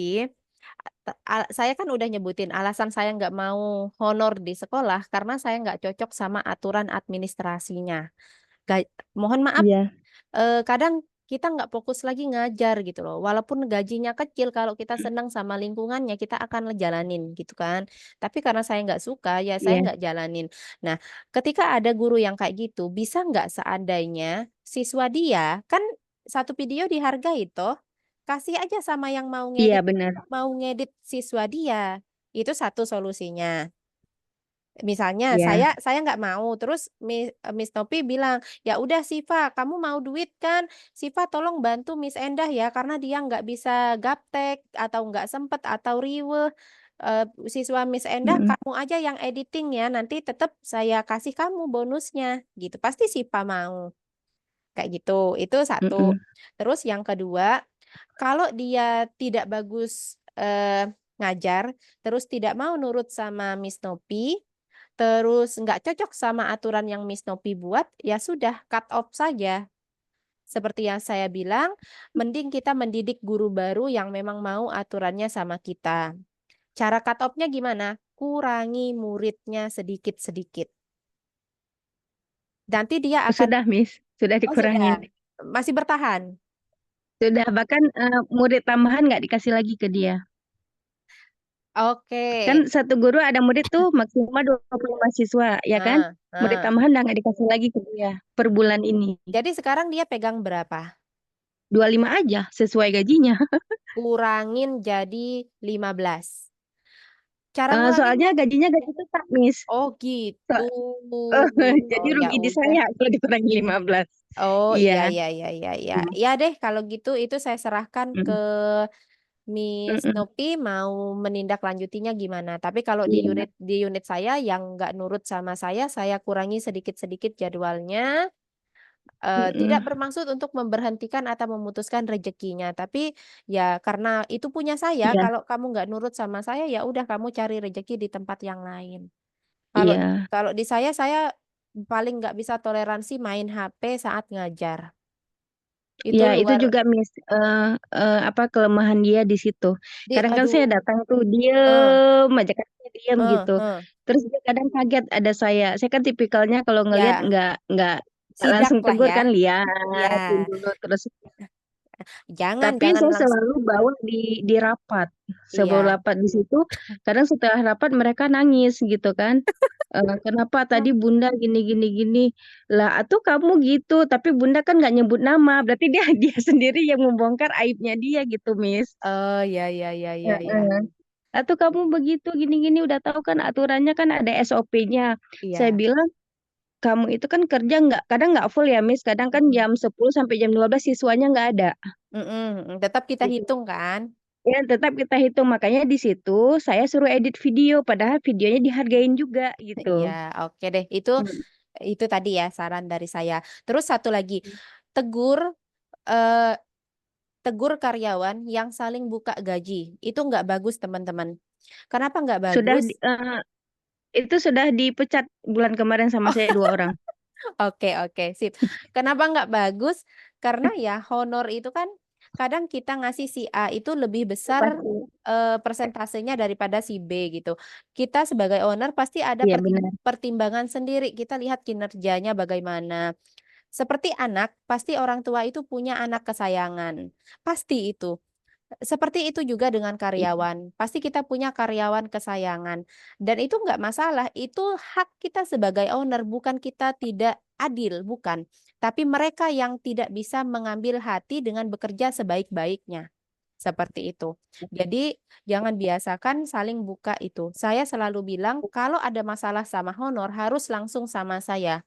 saya kan udah nyebutin alasan saya nggak mau honor di sekolah karena saya nggak cocok sama aturan administrasinya. Mohon maaf, Iya, kadang kita nggak fokus lagi ngajar gitu loh. Walaupun gajinya kecil, kalau kita senang sama lingkungannya, kita akan ngejalanin gitu kan. Tapi karena saya nggak suka, ya saya iya, nggak jalanin. Nah, ketika ada guru yang kayak gitu, bisa nggak seandainya siswa dia, kan satu video dihargai toh, kasih aja sama yang iya benar. mau ngedit siswa dia. Itu satu solusinya. Misalnya Iya, saya nggak mau, terus Miss Nopi bilang, ya udah Siva, kamu mau duit kan, Siva tolong bantu Miss Endah ya, karena dia nggak bisa gaptek atau nggak sempet atau riweh. Siswa Miss Endah mm-mm, kamu aja yang editing ya, nanti tetap saya kasih kamu bonusnya, gitu. Pasti Siva mau kayak gitu. Itu satu. mm-mm. Terus yang kedua, kalau dia tidak bagus ngajar, terus tidak mau nurut sama Miss Nopi, terus nggak cocok sama aturan yang Miss Nopi buat, ya sudah cut off saja. Seperti yang saya bilang, mending kita mendidik guru baru yang memang mau aturannya sama kita. Cara cut off-nya gimana? Kurangi muridnya sedikit-sedikit. Nanti dia akan, Sudah, Miss, sudah oh sudah, dikurangin. masih bertahan. Sudah, bahkan murid tambahan nggak dikasih lagi ke dia. Oke. Kan satu guru ada murid tuh maksimal 25 siswa, ya kan? Nah, Murid nah. tambahan udah nggak dikasih lagi ke dia per bulan ini. Jadi sekarang dia pegang berapa? 25 aja sesuai gajinya. Kurangin jadi 15. Cara nguranginnya? Soalnya gajinya gaji tetap, Miss. Oh gitu. So- jadi Oh ya rugi di udah. saya kalau dikurangi 15. Oh iya Iya. iya iya iya iya. Mm, Ya deh kalau gitu itu saya serahkan ke mm, Miss mm, Nopi mau menindaklanjutinya gimana. Tapi kalau iya, di unit saya yang nggak nurut sama saya kurangi sedikit-sedikit jadwalnya. Tidak mm, bermaksud untuk memberhentikan atau memutuskan rezekinya, tapi ya karena itu punya saya. iya, Kalau kamu nggak nurut sama saya, ya udah kamu cari rezeki di tempat yang lain. Kalau iya. kalau di saya paling nggak bisa toleransi main HP saat ngajar. Itu Ya, itu luar juga Miss, apa kelemahan dia di situ. Kadang kan saya aduh, datang tuh eh, diem aja kan dia diem gitu. eh. Terus dia kadang kaget ada saya. Saya kan tipikalnya kalau ngelihat Ya, nggak sidak langsung lah tegur ya. kan, Ya, liatin dulu terus. Tapi jangan saya langsung. selalu bawa di rapat. Sebelum Iya. rapat di situ, kadang setelah rapat mereka nangis gitu kan. Kenapa tadi Bunda gini gini gini? Lah, atau kamu gitu, tapi Bunda kan nggak nyebut nama, berarti dia dia sendiri yang membongkar aibnya dia gitu, Miss. Oh ya ya ya ya ya. Heeh. Atau kamu begitu gini gini udah tahu kan aturannya kan ada SOP-nya. Saya Iya. bilang kamu itu kan kerja nggak, kadang nggak full ya, Miss. Kadang kan Mm-mm. jam 10 sampai jam 12 siswanya nggak ada. Mm-mm. Tetap kita Gitu. hitung kan. Ya, tetap kita hitung. Makanya di situ saya suruh edit video, padahal videonya dihargain juga gitu. Iya, oke deh. Hmm. Itu tadi ya saran dari saya. Terus satu lagi, tegur eh, tegur karyawan yang saling buka gaji. Itu nggak bagus, teman-teman. Kenapa nggak Sudah bagus? itu sudah dipecat bulan kemarin sama saya 2 orang. Oke, oke, sip. Kenapa nggak bagus? Karena ya honor itu kan kadang kita ngasih si A itu lebih besar Pasti. persentasenya daripada si B gitu. Kita sebagai owner pasti ada Iya benar. pertimbangan sendiri. Kita lihat kinerjanya bagaimana. Seperti anak, pasti orang tua itu punya anak kesayangan. Pasti itu. Seperti itu juga dengan Iya. karyawan. Pasti kita punya karyawan kesayangan. Dan itu nggak masalah. Itu hak kita sebagai owner. Bukan kita tidak adil, bukan. Tapi mereka yang tidak bisa mengambil hati dengan bekerja sebaik-baiknya. Seperti itu. Jadi jangan biasakan saling buka itu. Saya selalu bilang kalau ada masalah sama honor harus langsung sama saya.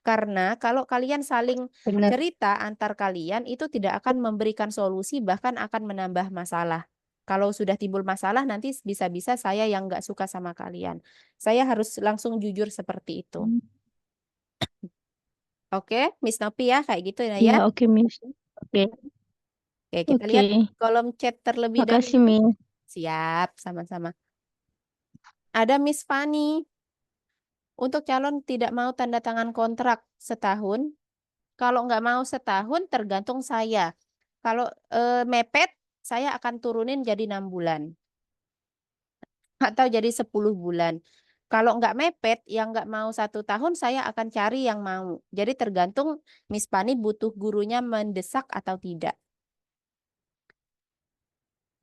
Karena kalau kalian saling Benar. cerita antar kalian itu tidak akan memberikan solusi bahkan akan menambah masalah. Kalau sudah timbul masalah nanti bisa-bisa saya yang nggak suka sama kalian. Saya harus langsung jujur seperti itu. Oke, Miss Nopi ya, kayak gitu ya. Iya, oke, Miss. Oke, Oke, kita oke. lihat kolom chat terlebih Makasih, dahulu. Miss. Siap, sama-sama. Ada Miss Fani. Untuk calon tidak mau tanda tangan kontrak setahun, kalau nggak mau setahun tergantung saya. Kalau mepet, saya akan turunin jadi 6 bulan atau jadi 10 bulan. Kalau nggak mepet, yang nggak mau 1 tahun, saya akan cari yang mau. Jadi tergantung Miss Fani butuh gurunya mendesak atau tidak.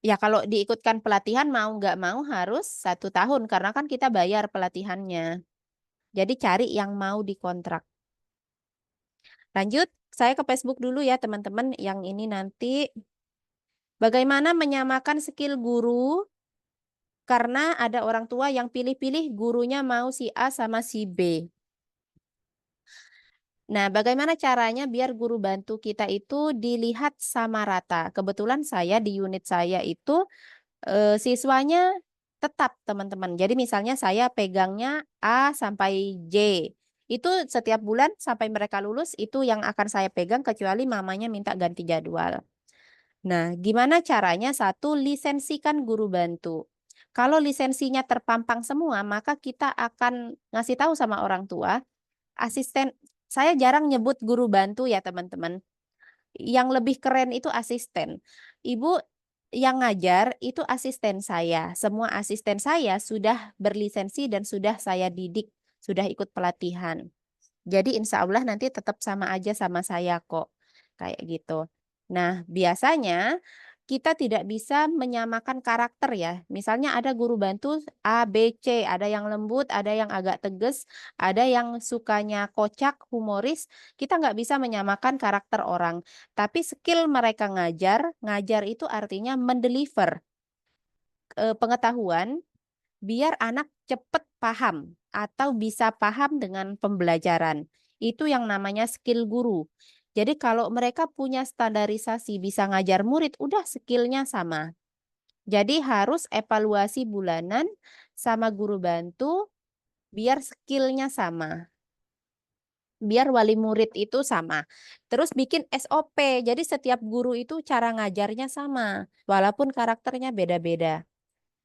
Ya kalau diikutkan pelatihan mau nggak mau harus 1 tahun karena kan kita bayar pelatihannya. Jadi cari yang mau dikontrak. Lanjut, saya ke Facebook dulu ya teman-teman. Yang ini nanti bagaimana menyamakan skill guru karena ada orang tua yang pilih-pilih gurunya mau si A sama si B. Nah, bagaimana caranya biar guru bantu kita itu dilihat sama rata? Kebetulan saya di unit saya itu siswanya tetap teman-teman. Jadi misalnya saya pegangnya A sampai J. Itu setiap bulan sampai mereka lulus itu yang akan saya pegang kecuali mamanya minta ganti jadwal. Nah, gimana caranya? Satu, lisensikan guru bantu. Kalau lisensinya terpampang semua, maka kita akan ngasih tahu sama orang tua, asisten, saya jarang nyebut guru bantu ya teman-teman. Yang lebih keren itu asisten. Ibu yang ngajar itu asisten saya. Semua asisten saya sudah berlisensi dan sudah saya didik, sudah ikut pelatihan. Jadi insya Allah nanti tetap sama aja sama saya kok. Kayak gitu. Nah, biasanya kita tidak bisa menyamakan karakter ya. Misalnya ada guru bantu A, B, C. Ada yang lembut, ada yang agak tegas, ada yang sukanya kocak, humoris. Kita nggak bisa menyamakan karakter orang. Tapi skill mereka ngajar, ngajar itu artinya mendeliver pengetahuan biar anak cepat paham atau bisa paham dengan pembelajaran. Itu yang namanya skill guru. Jadi kalau mereka punya standarisasi bisa ngajar murid, udah skillnya sama. Jadi harus evaluasi bulanan sama guru bantu biar skillnya sama. Biar wali murid itu sama. Terus bikin SOP. Jadi setiap guru itu cara ngajarnya sama. Walaupun karakternya beda-beda.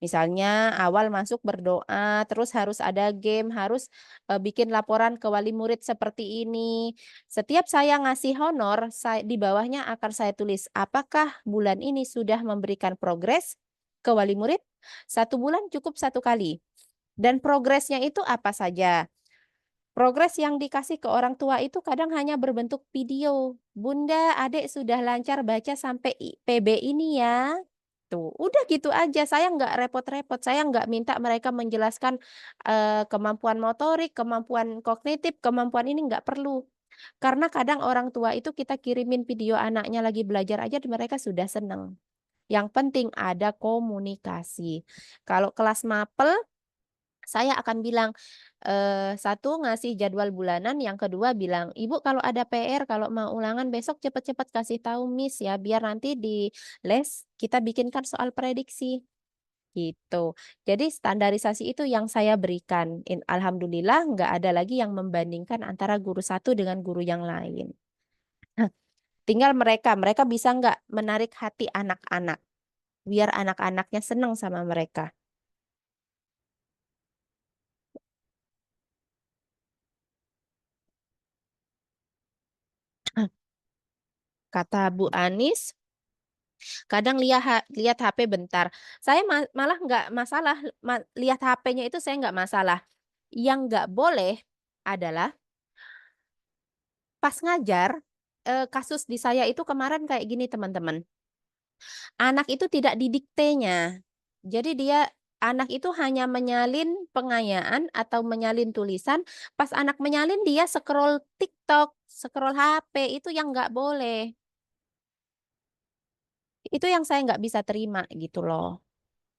Misalnya awal masuk berdoa, terus harus ada game, harus bikin laporan ke wali murid seperti ini. Setiap saya ngasih honor, di bawahnya akan saya tulis, apakah bulan ini sudah memberikan progres ke wali murid? 1 bulan cukup 1 kali. Dan progresnya itu apa saja? Progres yang dikasih ke orang tua itu kadang hanya berbentuk video. Bunda, adik sudah lancar baca sampai PB ini ya. Tuh, udah gitu aja. Saya nggak repot-repot. Saya nggak minta mereka menjelaskan kemampuan motorik, kemampuan kognitif, kemampuan ini nggak perlu. Karena kadang orang tua itu kita kirimin video anaknya lagi belajar aja, mereka sudah seneng. Yang penting ada komunikasi. Kalau kelas mapel, saya akan bilang, satu ngasih jadwal bulanan, yang kedua bilang, Ibu kalau ada PR, kalau mau ulangan besok cepat-cepat kasih tahu Miss ya, biar nanti di les kita bikinkan soal prediksi. Gitu. Jadi standarisasi itu yang saya berikan. Alhamdulillah nggak ada lagi yang membandingkan antara guru satu dengan guru yang lain. Tinggal mereka bisa nggak menarik hati anak-anak, biar anak-anaknya senang sama mereka. Kata Bu Anis, kadang lihat HP bentar. Saya malah nggak masalah. Lihat HP-nya itu saya nggak masalah. Yang nggak boleh adalah pas ngajar, kasus di saya itu kemarin kayak gini teman-teman. Anak itu tidak didiktenya. Jadi anak itu hanya menyalin pengayaan atau menyalin tulisan. Pas anak menyalin dia scroll TikTok, scroll HP, itu yang nggak boleh. Itu yang saya nggak bisa terima gitu loh.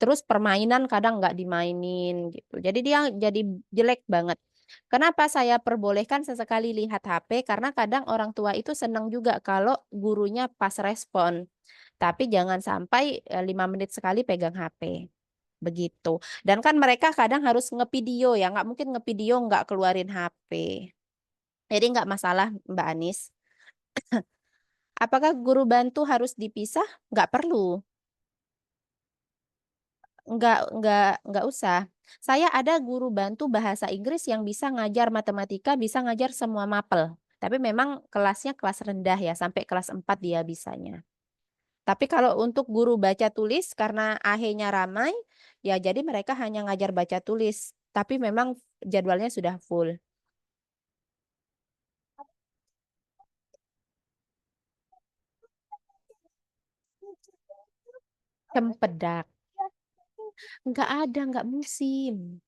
Terus permainan kadang nggak dimainin gitu. Jadi dia jadi jelek banget. Kenapa saya perbolehkan sesekali lihat HP? Karena kadang orang tua itu senang juga kalau gurunya pas respon. Tapi jangan sampai 5 menit sekali pegang HP. Begitu. Dan kan mereka kadang harus ngevideo ya, nggak mungkin ngevideo nggak keluarin HP. Jadi nggak masalah Mbak Anis. Apakah guru bantu harus dipisah? Nggak perlu. Nggak usah. Saya ada guru bantu bahasa Inggris yang bisa ngajar matematika, bisa ngajar semua mapel. Tapi memang kelasnya kelas rendah ya, sampai kelas 4 dia bisanya. Tapi kalau untuk guru baca tulis karena AH-nya ramai, ya jadi mereka hanya ngajar baca tulis. Tapi memang jadwalnya sudah full. Cempedak. Nggak ada, nggak musim.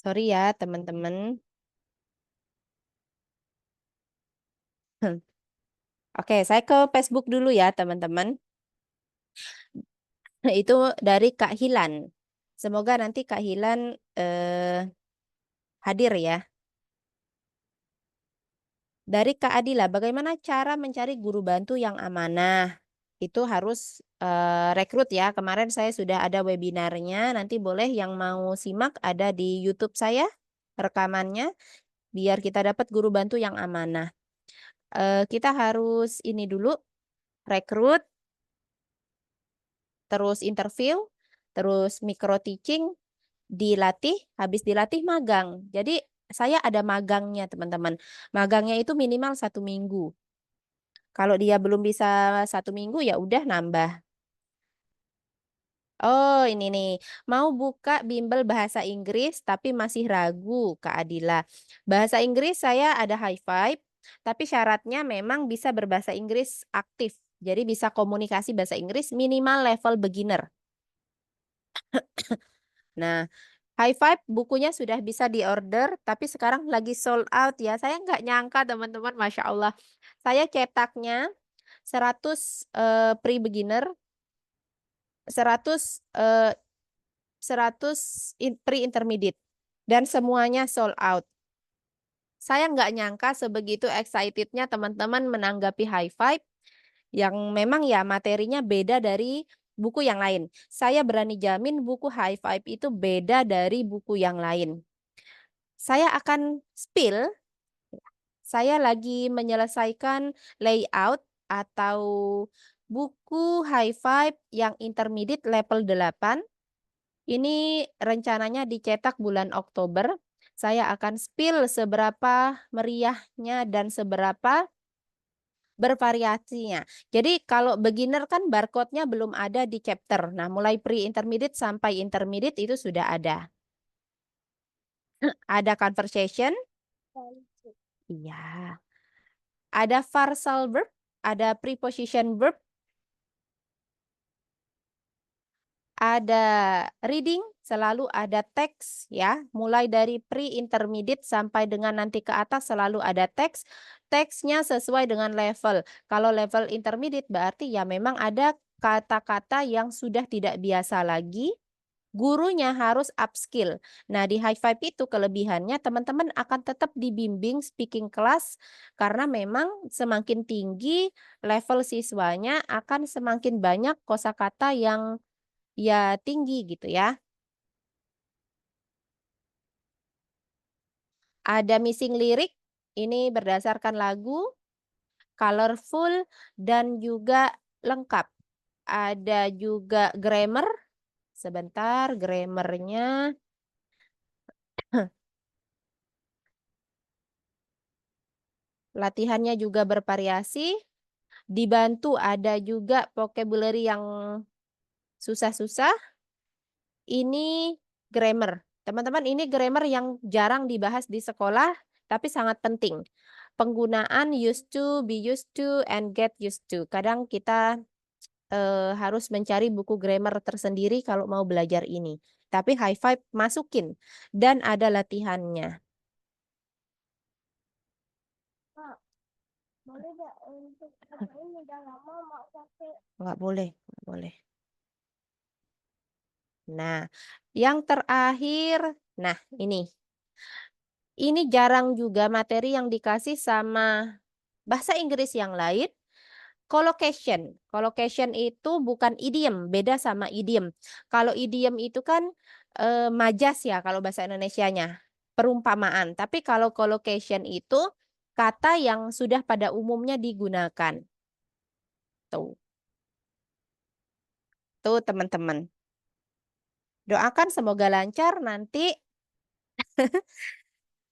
Sorry ya teman-teman. Oke, saya ke Facebook dulu ya teman-teman. Itu dari Kak Hilan. Semoga nanti Kak Hilan hadir ya. Dari Kak Adila, bagaimana cara mencari guru bantu yang amanah? Itu harus rekrut ya. Kemarin saya sudah ada webinarnya. Nanti boleh yang mau simak ada di YouTube saya rekamannya. Biar kita dapat guru bantu yang amanah. Kita harus ini dulu rekrut, terus interview, terus micro teaching, dilatih, habis dilatih magang. Jadi saya ada magangnya teman-teman. Magangnya itu minimal 1 minggu. Kalau dia belum bisa 1 minggu ya udah nambah. Oh ini nih, mau buka bimbel bahasa Inggris tapi masih ragu Kak Adila. Bahasa Inggris saya ada high five, tapi syaratnya memang bisa berbahasa Inggris aktif. Jadi bisa komunikasi bahasa Inggris minimal level beginner. Nah, high five bukunya sudah bisa diorder, tapi sekarang lagi sold out ya. Saya nggak nyangka teman-teman, Masya Allah. Saya cetaknya 100 pre-beginner, 100 pre-intermediate dan semuanya sold out. Saya nggak nyangka sebegitu excitednya teman-teman menanggapi high five yang memang ya materinya beda dari buku yang lain. Saya berani jamin buku high five itu beda dari buku yang lain. Saya akan spill, saya lagi menyelesaikan layout atau buku high five yang intermediate level 8. Ini rencananya dicetak bulan Oktober. Saya akan spill seberapa meriahnya dan seberapa bervariasinya. Jadi kalau beginner kan barcode-nya belum ada di chapter. Nah, mulai pre-intermediate sampai intermediate itu sudah ada. Ada conversation. Iya. Ada phrasal verb, ada preposition verb, ada reading, selalu ada teks ya. Mulai dari pre-intermediate sampai dengan nanti ke atas selalu ada teks. Teksnya sesuai dengan level. Kalau level intermediate berarti ya memang ada kata-kata yang sudah tidak biasa lagi. Gurunya harus upskill. Nah, di High Five itu kelebihannya teman-teman akan tetap dibimbing speaking class karena memang semakin tinggi level siswanya akan semakin banyak kosakata yang ya tinggi gitu ya. Ada missing lirik, ini berdasarkan lagu. colorful, dan juga lengkap. Ada juga grammar. Sebentar, grammarnya. Latihannya juga bervariasi. Dibantu ada juga vocabulary yang susah-susah. Ini grammar. Teman-teman, ini grammar yang jarang dibahas di sekolah, tapi sangat penting. Penggunaan used to, be used to, and get used to. Kadang kita harus mencari buku grammar tersendiri kalau mau belajar ini. Tapi high five masukin. Dan ada latihannya. Nggak boleh, nggak boleh. Nah, yang terakhir, nah ini. Ini jarang juga materi yang dikasih sama bahasa Inggris yang lain. Collocation. Collocation itu bukan idiom, beda sama idiom. Kalau idiom itu kan majas ya kalau bahasa Indonesianya, perumpamaan. Tapi kalau collocation itu kata yang sudah pada umumnya digunakan. Tuh. Tuh teman-teman. Doakan semoga lancar nanti.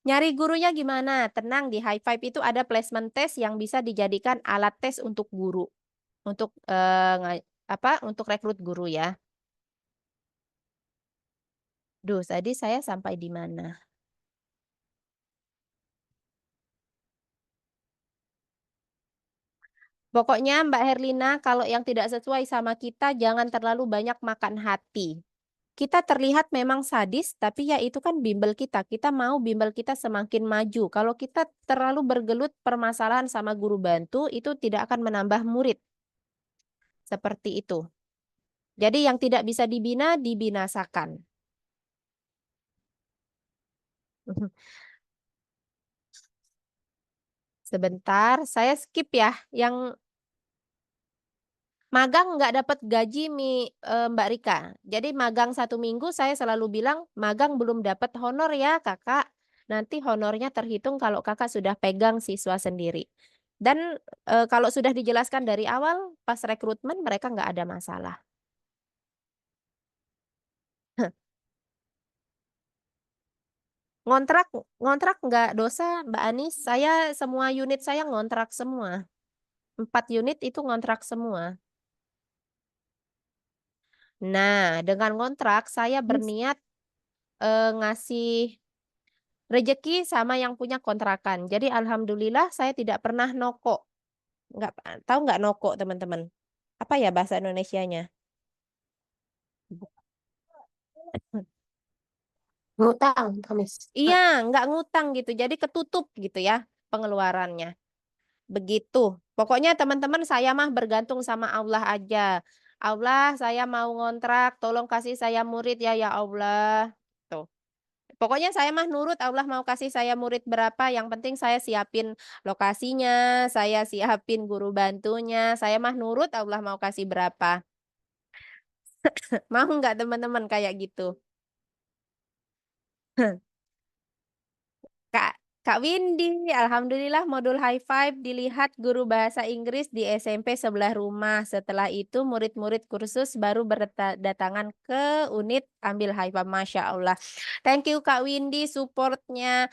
Nyari gurunya gimana? Tenang, di High Five itu ada placement test yang bisa dijadikan alat tes untuk guru. Untuk untuk rekrut guru ya. Duh, tadi saya sampai di mana? Pokoknya Mbak Herlina, kalau yang tidak sesuai sama kita jangan terlalu banyak makan hati. Kita terlihat memang sadis, tapi ya itu kan bimbel kita. Kita mau bimbel kita semakin maju. Kalau kita terlalu bergelut permasalahan sama guru bantu, itu tidak akan menambah murid. Seperti itu. Jadi yang tidak bisa dibina, dibinasakan. Sebentar, saya skip ya. Yang magang nggak dapat gaji Mbak Rika. Jadi magang 1 minggu saya selalu bilang, magang belum dapat honor ya kakak. Nanti honornya terhitung kalau kakak sudah pegang siswa sendiri. Dan kalau sudah dijelaskan dari awal, pas rekrutmen mereka nggak ada masalah. Ngontrak nggak dosa Mbak Anis. Saya semua unit saya ngontrak semua. 4 unit itu ngontrak semua. Nah, dengan ngontrak saya berniat ngasih rejeki sama yang punya kontrakan. Jadi alhamdulillah saya tidak pernah noko. Nggak tahu nggak noko teman-teman? Apa ya bahasa Indonesianya? Ngutang, Kamis. Iya, nggak ngutang gitu. Jadi ketutup gitu ya pengeluarannya. Begitu. Pokoknya teman-teman saya mah bergantung sama Allah aja. Allah, saya mau ngontrak, tolong kasih saya murid ya ya Allah. Tuh. Pokoknya saya mah nurut, Allah mau kasih saya murid berapa, yang penting saya siapin lokasinya, saya siapin guru bantunya, saya mah nurut, Allah mau kasih berapa. Mau nggak teman-teman kayak gitu? Kak, Kak Windy, alhamdulillah modul High Five dilihat guru bahasa Inggris di SMP sebelah rumah. Setelah itu murid-murid kursus baru berdatangan ke unit ambil High Five. Masya Allah. Thank you Kak Windy supportnya.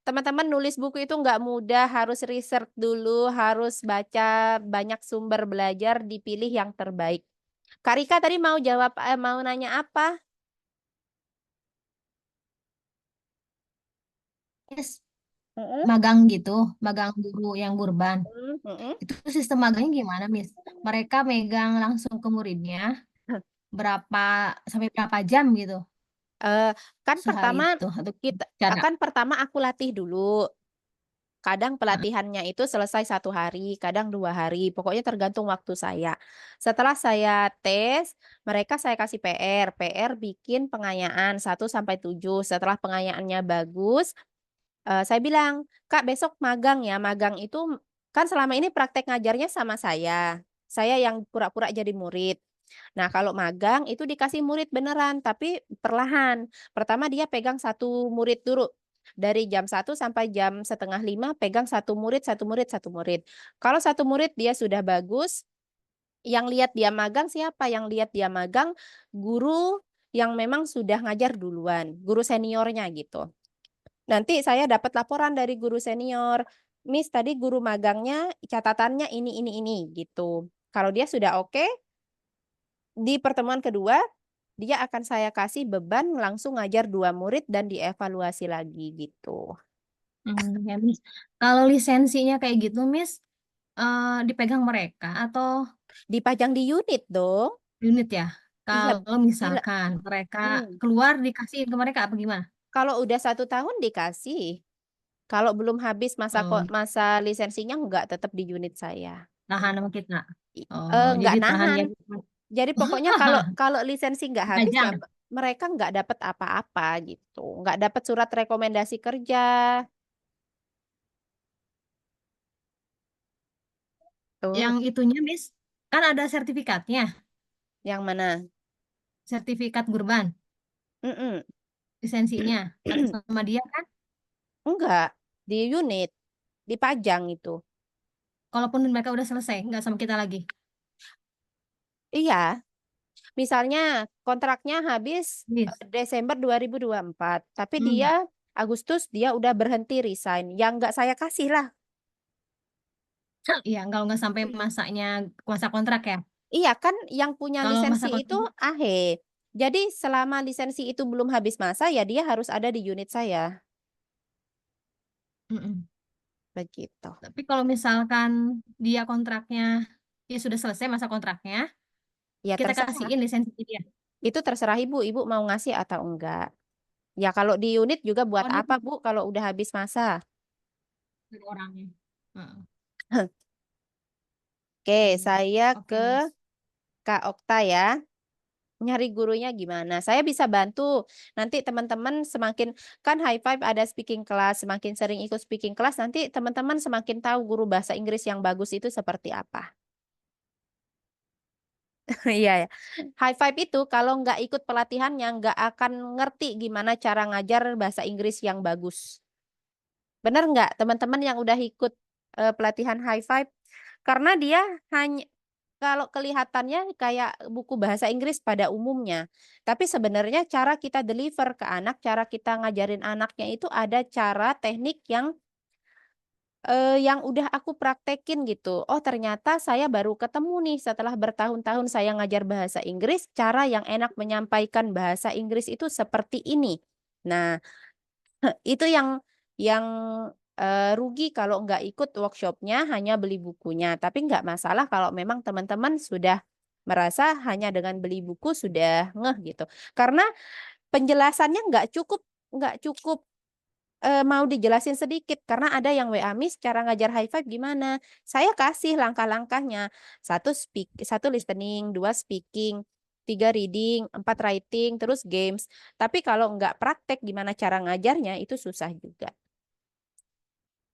Teman-teman nulis buku itu nggak mudah, harus research dulu, harus baca banyak sumber belajar, dipilih yang terbaik. Kak Rika tadi mau mau nanya apa? Yes, Mm-mm. magang gitu, magang guru yang urban. Mm-mm. Itu sistem magangnya gimana, Miss? Mereka megang langsung ke muridnya sampai berapa jam gitu Kan sehari pertama itu atau kita cara? pertama aku latih dulu. Kadang pelatihannya itu selesai 1 hari, kadang 2 hari. Pokoknya tergantung waktu saya. Setelah saya tes, mereka saya kasih PR. PR bikin pengayaan 1 sampai 7. Setelah pengayaannya bagus, saya bilang, Kak besok magang ya. Magang itu kan selama ini praktek ngajarnya sama saya. Saya yang pura-pura jadi murid. Nah, kalau magang itu dikasih murid beneran, tapi perlahan. Pertama dia pegang 1 murid dulu. Dari jam 1 sampai jam 4:30 pegang satu murid, satu murid, satu murid. Kalau satu murid dia sudah bagus, yang lihat dia magang siapa? Yang lihat dia magang guru yang memang sudah ngajar duluan, guru seniornya gitu. Nanti saya dapat laporan dari guru senior, Miss tadi guru magangnya catatannya ini gitu. Kalau dia sudah oke, di pertemuan kedua dia akan saya kasih beban langsung ngajar 2 murid dan dievaluasi lagi gitu. Ya, Miss. Kalau lisensinya kayak gitu, Miss, dipegang mereka atau Dipajang di unit dong. unit ya? Iya, Kalau bila misalkan mereka hmm, keluar dikasihin ke mereka apa gimana? kalau udah 1 tahun dikasih. Kalau belum habis Oh, masa lisensinya enggak, tetap di unit saya. tahan sama kita. I- Oh, Enggak jadi tahan nahan. ya. Jadi pokoknya kalau kalau lisensi nggak habis ya Dipajang. mereka nggak dapat apa-apa gitu, nggak dapat surat rekomendasi kerja. Tuh, Yang itunya, Miss, kan ada sertifikatnya, yang mana? sertifikat Gurban, Mm-mm. lisensinya. Atas nama dia kan? Enggak, di unit, dipajang itu. Kalaupun mereka udah selesai, nggak sama kita lagi. Iya, misalnya kontraknya habis Miss. Desember 2024, tapi Hmm. dia Agustus dia udah berhenti resign. Yang nggak saya kasih lah. Iya, kalau nggak sampai masa kontrak ya. Iya kan yang punya Kalau lisensi masa itu kontrak, AHE. Jadi selama lisensi itu belum habis masa ya dia harus ada di unit saya. mm-mm. Begitu. Tapi kalau misalkan dia kontraknya ya sudah selesai masa kontraknya, Ya kita terserah. kasihin lisensi dia. Itu terserah ibu. Ibu mau ngasih atau enggak. Ya kalau di unit juga buat Oh, dia apa Bu kalau udah habis masa. dari orangnya. Heeh. Oke, saya Oke, ke Miss. Kak Okta ya. Nyari gurunya gimana? Saya bisa bantu. Nanti teman-teman semakin kan high five ada speaking class, semakin sering ikut speaking class, nanti teman-teman semakin tahu guru bahasa Inggris yang bagus itu seperti apa. Iya ya. High five itu kalau nggak ikut pelatihannya nggak akan ngerti gimana cara ngajar bahasa Inggris yang bagus. Benar nggak teman-teman yang udah ikut pelatihan high five? Karena dia hanya kalau kelihatannya kayak buku bahasa Inggris pada umumnya, tapi sebenarnya cara kita deliver ke anak, cara kita ngajarin anaknya itu ada cara teknik yang udah aku praktekin gitu. Oh, ternyata saya baru ketemu nih setelah bertahun-tahun saya ngajar bahasa Inggris, cara yang enak menyampaikan bahasa Inggris itu seperti ini. Nah, itu yang rugi kalau nggak ikut workshopnya, hanya beli bukunya. Tapi nggak masalah kalau memang teman-teman sudah merasa hanya dengan beli buku sudah ngeh gitu. Karena penjelasannya nggak cukup mau dijelasin sedikit karena ada yang WA Miss cara ngajar high five gimana? Saya kasih langkah-langkahnya. Satu listening, 2 speaking, 3 reading, 4 writing, terus games. Tapi kalau nggak praktek gimana cara ngajarnya itu susah juga.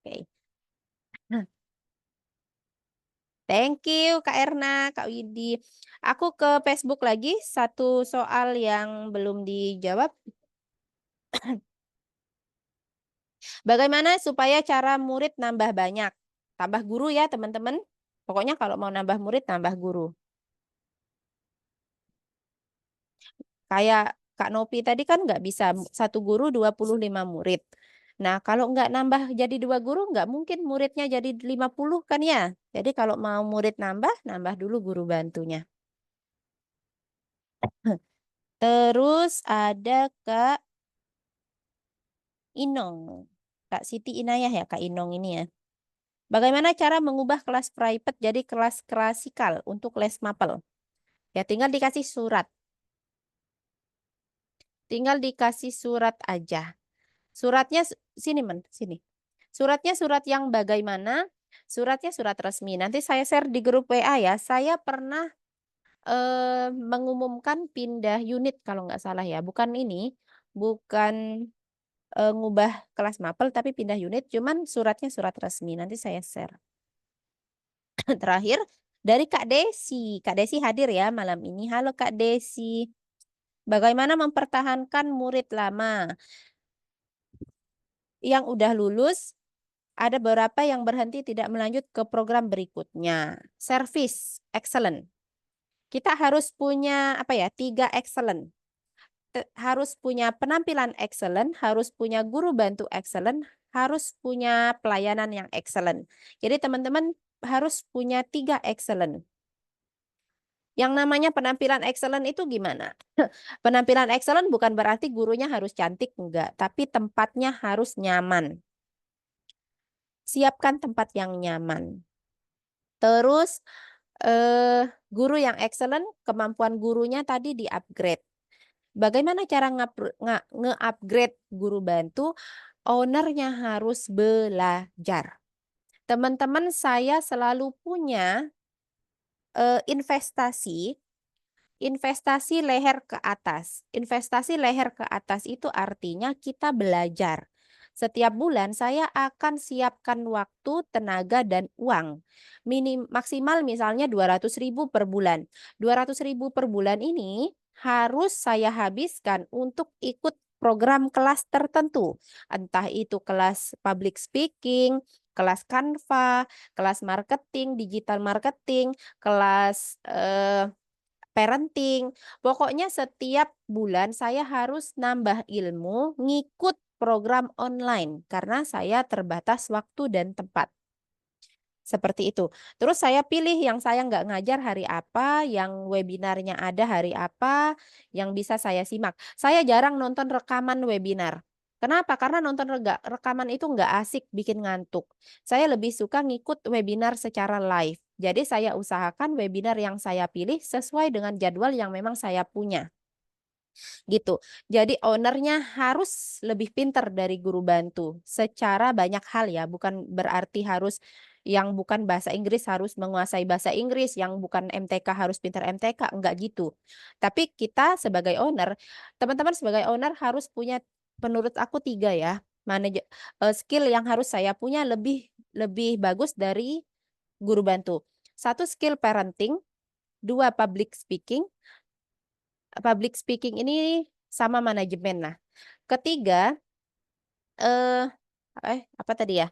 Oke. Nah, thank you Kak Erna, Kak Widi. Aku ke Facebook lagi satu soal yang belum dijawab. Bagaimana supaya cara murid nambah banyak? Tambah guru ya teman-teman. Pokoknya kalau mau nambah murid, nambah guru. Kayak Kak Nopi tadi kan nggak bisa satu guru 25 murid. Nah, kalau nggak nambah jadi 2 guru, nggak mungkin muridnya jadi 50 kan ya. Jadi kalau mau murid nambah, nambah dulu guru bantunya. Terus ada Kak Inong. Kak Siti Inayah ya Kak Inong ini ya. Bagaimana cara mengubah kelas private jadi kelas klasikal untuk les mapel? Ya tinggal dikasih surat. Tinggal dikasih surat aja. Suratnya sini sini. Suratnya surat yang bagaimana? Suratnya surat resmi. Nanti saya share di grup WA ya. Saya pernah mengumumkan pindah unit kalau nggak salah ya. Bukan ini, bukan ngubah kelas mapel tapi pindah unit. Cuman suratnya surat resmi. Nanti saya share. Terakhir dari Kak Desi. Kak Desi hadir ya malam ini. Halo Kak Desi. Bagaimana mempertahankan murid lama? yang udah lulus, ada beberapa yang berhenti tidak melanjut ke program berikutnya. Service excellent. Kita harus punya 3 excellent. Harus punya penampilan excellent, harus punya guru bantu excellent, harus punya pelayanan yang excellent. Jadi teman-teman harus punya 3 excellent. Yang namanya penampilan excellent itu gimana? Penampilan excellent bukan berarti gurunya harus cantik, enggak. Tapi tempatnya harus nyaman. Siapkan tempat yang nyaman. Terus guru yang excellent, kemampuan gurunya tadi di-upgrade. Bagaimana cara nge-upgrade guru bantu? Ownernya harus belajar. Teman-teman, saya selalu punya investasi leher ke atas. Investasi leher ke atas itu artinya kita belajar. Setiap bulan saya akan siapkan waktu, tenaga, dan uang. Maksimal misalnya 200.000 per bulan. 200.000 per bulan ini harus saya habiskan untuk ikut program kelas tertentu. Entah itu kelas public speaking, kelas Canva, kelas marketing, digital marketing, kelas parenting. Pokoknya setiap bulan saya harus nambah ilmu, ngikut program online karena saya terbatas waktu dan tempat. Seperti itu. Terus saya pilih yang saya nggak ngajar hari apa, yang webinarnya ada hari apa, yang bisa saya simak. Saya jarang nonton rekaman webinar. Kenapa? Karena nonton rekaman itu nggak asik, bikin ngantuk. Saya lebih suka ngikut webinar secara live. Jadi saya usahakan webinar yang saya pilih sesuai dengan jadwal yang memang saya punya. Gitu. Jadi ownernya harus lebih pintar dari guru bantu secara banyak hal ya, bukan berarti harus yang bukan bahasa Inggris harus menguasai bahasa Inggris, yang bukan MTK harus pintar MTK, enggak gitu. Tapi kita sebagai owner, teman-teman sebagai owner harus punya, menurut aku 3 ya, skill yang harus saya punya lebih bagus dari guru bantu. 1 skill parenting, 2 public speaking. Public speaking ini sama manajemen. Nah, ketiga apa tadi ya?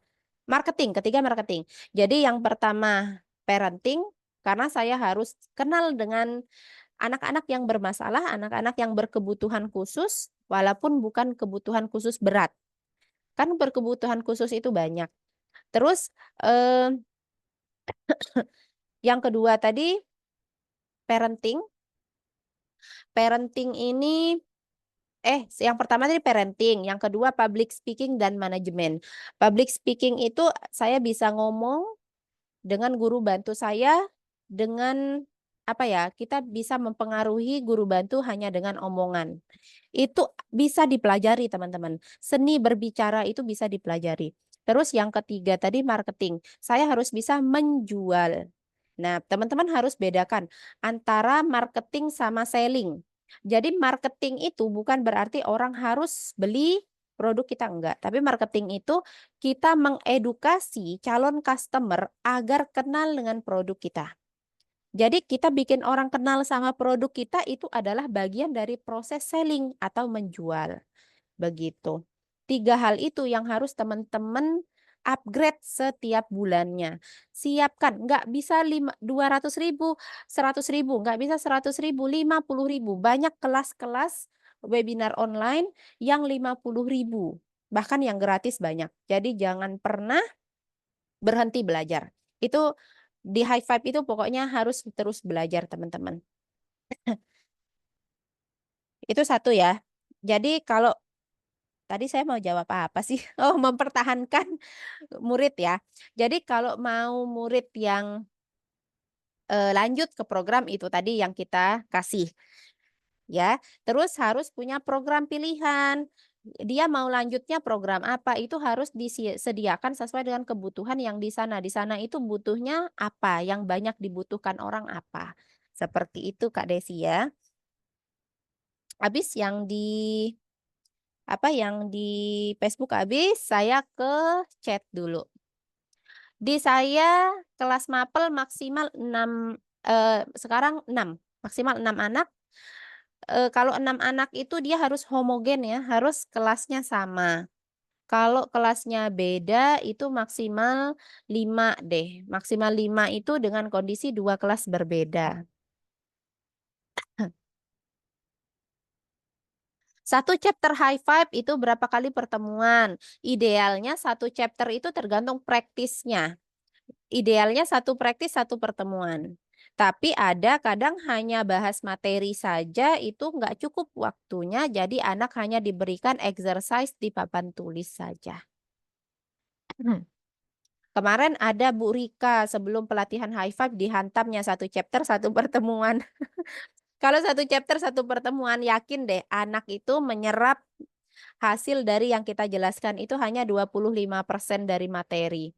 Marketing, ketiga marketing. Jadi yang pertama parenting karena saya harus kenal dengan anak-anak yang bermasalah, anak-anak yang berkebutuhan khusus walaupun bukan kebutuhan khusus berat. Kan berkebutuhan khusus itu banyak. Terus yang kedua tadi parenting. Parenting ini yang pertama tadi parenting, yang kedua public speaking dan manajemen. Public speaking itu saya bisa ngomong dengan guru bantu saya dengan kita bisa mempengaruhi guru bantu hanya dengan omongan. Itu bisa dipelajari, teman-teman. Seni berbicara itu bisa dipelajari. Terus yang ketiga tadi marketing. Saya harus bisa menjual. Nah, teman-teman harus bedakan antara marketing sama selling. Jadi marketing itu bukan berarti orang harus beli produk kita, enggak. Tapi marketing itu kita mengedukasi calon customer agar kenal dengan produk kita. Jadi kita bikin orang kenal sama produk kita itu adalah bagian dari proses selling atau menjual. Begitu. 3 hal itu yang harus teman-teman upgrade setiap bulannya. Siapkan, nggak bisa 200.000, 100.000, nggak bisa 100.000, 50.000. Banyak kelas-kelas webinar online yang 50.000. Bahkan yang gratis banyak. Jadi jangan pernah berhenti belajar. Itu di high five itu pokoknya harus terus belajar, teman-teman. Itu 1 ya. Jadi kalau tadi saya mau jawab apa sih? Oh, mempertahankan murid ya. Jadi kalau mau murid yang lanjut ke program itu tadi yang kita kasih ya. Terus harus punya program pilihan. Dia mau lanjutnya program apa itu harus disediakan sesuai dengan kebutuhan yang di sana. Di sana itu butuhnya apa, yang banyak dibutuhkan orang apa. Seperti itu Kak Desi ya. Habis yang di Facebook habis, saya ke chat dulu. Di saya kelas mapel maksimal 6, sekarang 6, maksimal 6 anak. Kalau 6 anak itu dia harus homogen ya, harus kelasnya sama. Kalau kelasnya beda itu maksimal 5 deh. Maksimal 5 itu dengan kondisi 2 kelas berbeda. Satu chapter high five itu berapa kali pertemuan? Idealnya satu chapter itu tergantung praktisnya. Idealnya satu praktis, satu pertemuan. Tapi ada kadang hanya bahas materi saja itu nggak cukup waktunya, jadi anak hanya diberikan exercise di papan tulis saja. Kemarin ada Bu Rika sebelum pelatihan high five dihantamnya satu chapter, satu pertemuan. Kalau satu chapter, satu pertemuan, yakin deh anak itu menyerap hasil dari yang kita jelaskan itu hanya 25% dari materi.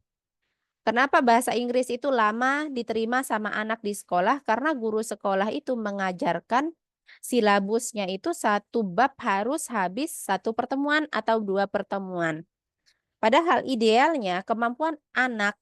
Kenapa bahasa Inggris itu lama diterima sama anak di sekolah? Karena guru sekolah itu mengajarkan silabusnya itu satu bab harus habis satu pertemuan atau 2 pertemuan. Padahal idealnya kemampuan anak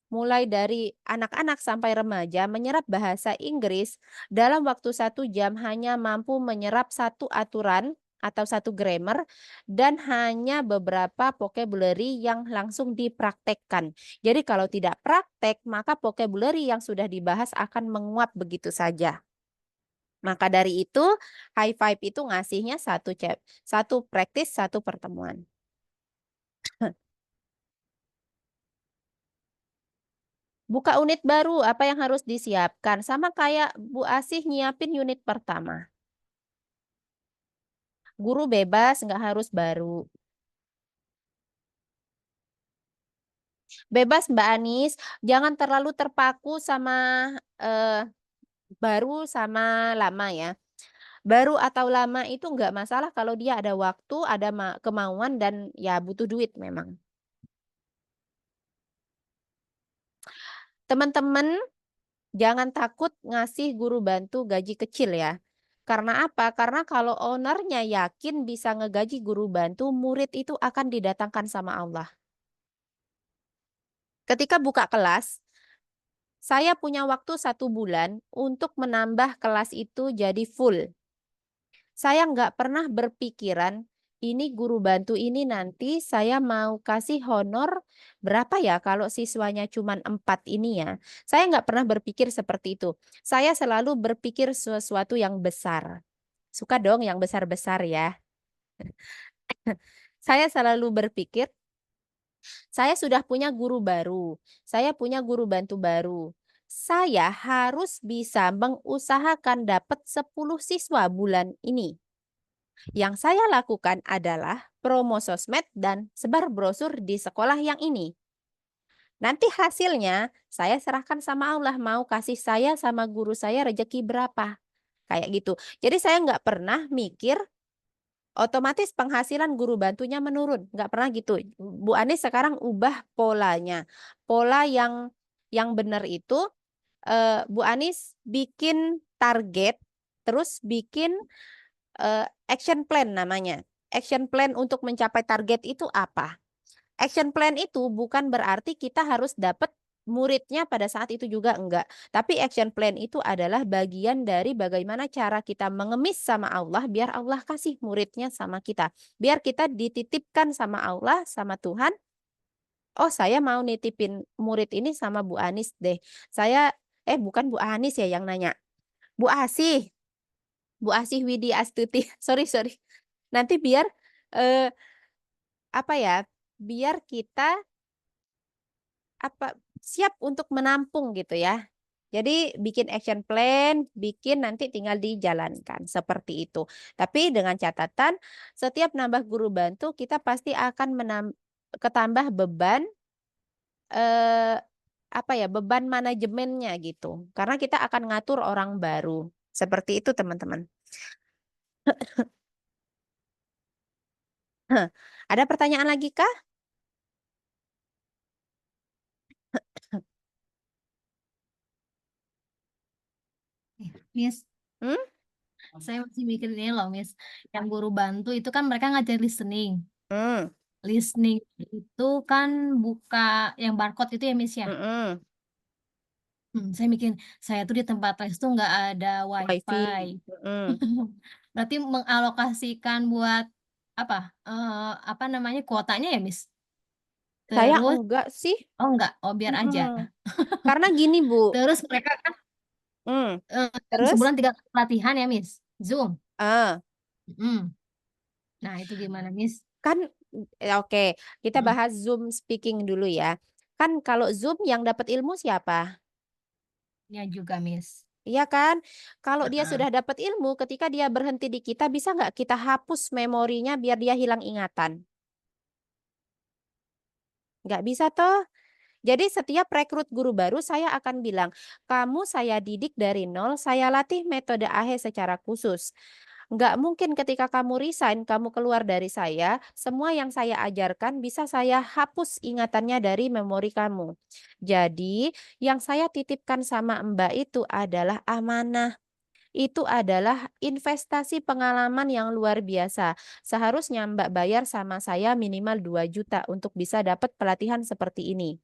mulai dari anak-anak sampai remaja menyerap bahasa Inggris dalam waktu 1 jam hanya mampu menyerap satu aturan atau satu grammar dan hanya beberapa vocabulary yang langsung dipraktekkan. Jadi kalau tidak praktek, maka vocabulary yang sudah dibahas akan menguap begitu saja. Maka dari itu, high five itu ngasihnya satu praktis, satu pertemuan. Buka unit baru, apa yang harus disiapkan? Sama kayak Bu Asih nyiapin unit pertama. Guru bebas, nggak harus baru. Bebas Mbak Anis, jangan terlalu terpaku sama baru sama lama ya. Baru atau lama itu nggak masalah kalau dia ada waktu, ada kemauan, dan ya butuh duit memang. Teman-teman, jangan takut ngasih guru bantu gaji kecil ya. Karena apa? Karena kalau ownernya yakin bisa ngegaji guru bantu, murid itu akan didatangkan sama Allah. Ketika buka kelas, saya punya waktu 1 bulan untuk menambah kelas itu jadi full. Saya nggak pernah berpikiran, ini guru bantu ini nanti saya mau kasih honor berapa ya kalau siswanya cuma 4 ini ya. Saya nggak pernah berpikir seperti itu. Saya selalu berpikir sesuatu yang besar. Suka dong yang besar-besar ya. Saya selalu berpikir, saya sudah punya guru baru, saya punya guru bantu baru. Saya harus bisa mengusahakan dapat 10 siswa bulan ini. Yang saya lakukan adalah promo sosmed dan sebar brosur di sekolah yang ini. Nanti hasilnya saya serahkan sama Allah, mau kasih saya sama guru saya rezeki berapa. Kayak gitu. Jadi saya nggak pernah mikir otomatis penghasilan guru bantunya menurun. Nggak pernah gitu. Bu Anis sekarang ubah polanya. Pola yang benar itu Bu Anis bikin target, terus bikin action plan namanya. Action plan untuk mencapai target itu apa? Action plan itu bukan berarti kita harus dapat muridnya pada saat itu juga enggak. Tapi action plan itu adalah bagian dari bagaimana cara kita mengemis sama Allah biar Allah kasih muridnya sama kita. Biar kita dititipkan sama Allah, sama Tuhan. Oh, saya mau nitipin murid ini sama Bu Anis deh. Bukan Bu Anis ya yang nanya. Bu Asih. Bu Asih Widi Astuti. Sorry. Nanti biar eh, apa ya? Biar kita siap untuk menampung gitu ya. Jadi bikin action plan, bikin nanti tinggal dijalankan seperti itu. Tapi dengan catatan setiap nambah guru bantu kita pasti akan ketambah beban eh beban manajemennya gitu. Karena kita akan ngatur orang baru. Seperti itu teman-teman. Ada pertanyaan lagi kah? Miss, Hmm? saya masih mikir ini loh, Miss. Yang guru bantu itu kan mereka ngajar listening. Hmm. Listening itu kan buka yang barcode itu ya, Miss ya. Mm-mm. Saya mikir, saya tuh di tempat les tuh nggak ada Wifi. wifi. Mm-mm. Berarti mengalokasikan buat apa namanya kuotanya ya, Miss? Saya Terus enggak sih. oh enggak, oh biar aja. Mm-mm. Karena gini, Bu. Terus mereka kan Hmm. dalam Terus, sebulan 3 kali pelatihan ya, Miss? Zoom. ah, Mm. Nah, itu gimana, Miss? kan, oke, kita Mm. bahas Zoom speaking dulu ya. Kan kalau Zoom yang dapat ilmu siapa? Ya juga, Miss. Iya kan? Kalau dia Heeh. sudah dapat ilmu, ketika dia berhenti di kita, bisa nggak kita hapus memorinya biar dia hilang ingatan? Nggak bisa toh? Jadi setiap rekrut guru baru saya akan bilang, kamu saya didik dari nol, saya latih metode AHE secara khusus. Nggak mungkin ketika kamu resign, kamu keluar dari saya, semua yang saya ajarkan bisa saya hapus ingatannya dari memori kamu. Jadi yang saya titipkan sama Mbak itu adalah amanah. Itu adalah investasi pengalaman yang luar biasa. Seharusnya Mbak bayar sama saya minimal 2 juta untuk bisa dapat pelatihan seperti ini.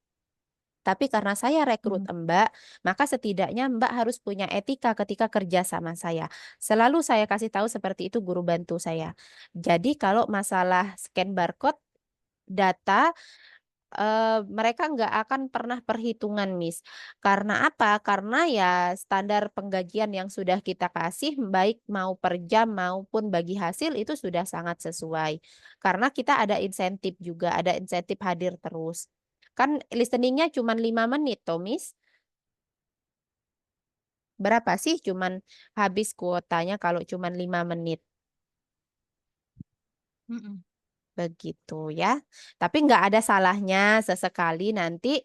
Tapi karena saya rekrut Mm. Mbak, maka setidaknya Mbak harus punya etika ketika kerja sama saya. Selalu saya kasih tahu seperti itu guru bantu saya. Jadi kalau masalah scan barcode, data, mereka nggak akan pernah perhitungan, Miss. Karena apa? Karena ya standar penggajian yang sudah kita kasih, baik mau per jam maupun bagi hasil itu sudah sangat sesuai. Karena kita ada insentif juga, ada insentif hadir terus. Kan listeningnya cuma 5 menit, toh, Miss. Berapa sih cuman habis kuotanya kalau cuma 5 menit? Mm-mm. Begitu ya. Tapi nggak ada salahnya sesekali nanti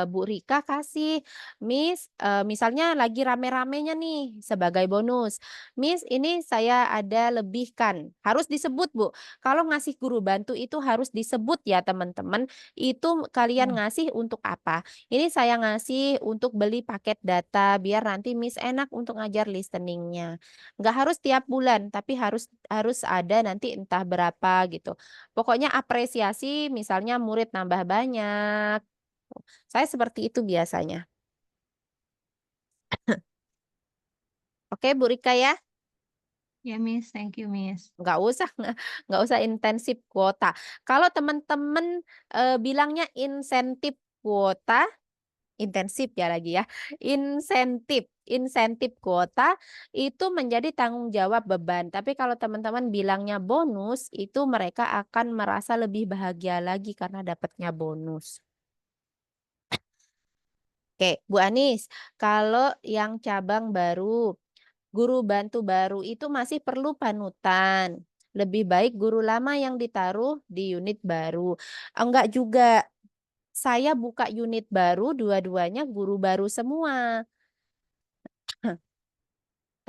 Bu Rika kasih, Miss, misalnya lagi rame-ramenya nih sebagai bonus. Miss, ini saya ada lebihkan. Harus disebut, Bu. Kalau ngasih guru bantu itu harus disebut ya, teman-teman. Itu kalian Mm. ngasih untuk apa? Ini saya ngasih untuk beli paket data biar nanti Miss enak untuk ngajar listeningnya. Nggak harus tiap bulan, tapi harus harus ada nanti entah berapa gitu. Pokoknya apresiasi misalnya murid nambah banyak. Saya seperti itu biasanya. Oke, Bu Rika ya. Ya, Miss. Thank you, Miss. Nggak usah nggak usah intensif kuota. Kalau teman-teman bilangnya insentif kuota, intensif ya lagi ya. Insentif kuota itu menjadi tanggung jawab beban. Tapi kalau teman-teman bilangnya bonus, itu mereka akan merasa lebih bahagia lagi karena dapatnya bonus. Oke, Bu Anis, kalau yang cabang baru, guru bantu baru itu masih perlu panutan. Lebih baik guru lama yang ditaruh di unit baru. Enggak juga, saya buka unit baru, dua-duanya guru baru semua.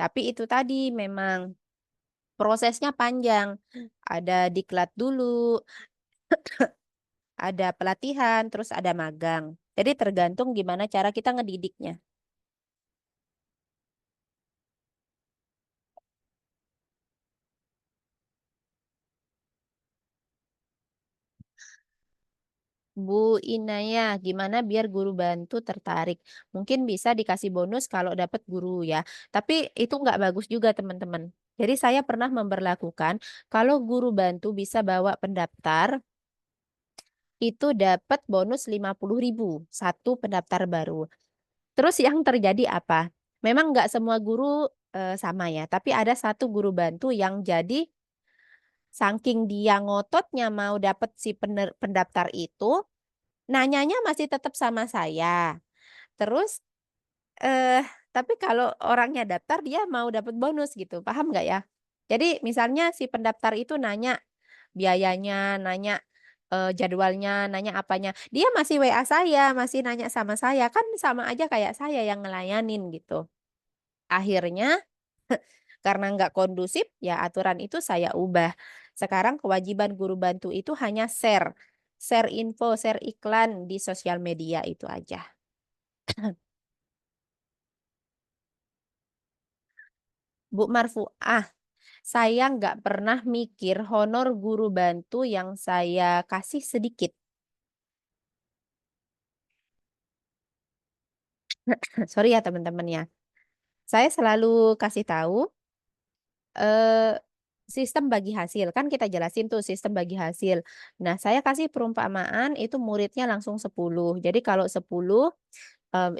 Tapi itu tadi memang prosesnya panjang. Ada diklat dulu, ada pelatihan, terus ada magang. Jadi tergantung gimana cara kita ngedidiknya. Bu Inaya, gimana biar guru bantu tertarik? Mungkin bisa dikasih bonus kalau dapat guru ya. Tapi itu nggak bagus juga teman-teman. Jadi saya pernah memberlakukan kalau guru bantu bisa bawa pendaftar, itu dapat bonus 50.000 satu pendaftar baru. Terus yang terjadi apa? Memang nggak semua guru sama ya, tapi ada satu guru bantu yang jadi saking dia ngototnya mau dapat si pendaftar itu, nanyanya masih tetap sama saya. Terus, eh, tapi kalau orangnya daftar dia mau dapat bonus gitu, paham nggak ya? Jadi misalnya si pendaftar itu nanya biayanya, nanya jadwalnya, nanya apanya. Dia masih WA saya, masih nanya sama saya, kan sama aja kayak saya yang ngelayanin gitu. Akhirnya karena nggak kondusif, ya aturan itu saya ubah. Sekarang kewajiban guru bantu itu hanya share. Share info, share iklan di sosial media itu aja. Bu Marfuah, saya nggak pernah mikir honor guru bantu yang saya kasih sedikit. Sorry ya teman-teman ya. Saya selalu kasih tahu, eh, sistem bagi hasil. Kan kita jelasin tuh sistem bagi hasil. Nah, saya kasih perumpamaan itu muridnya langsung 10. Jadi kalau 10,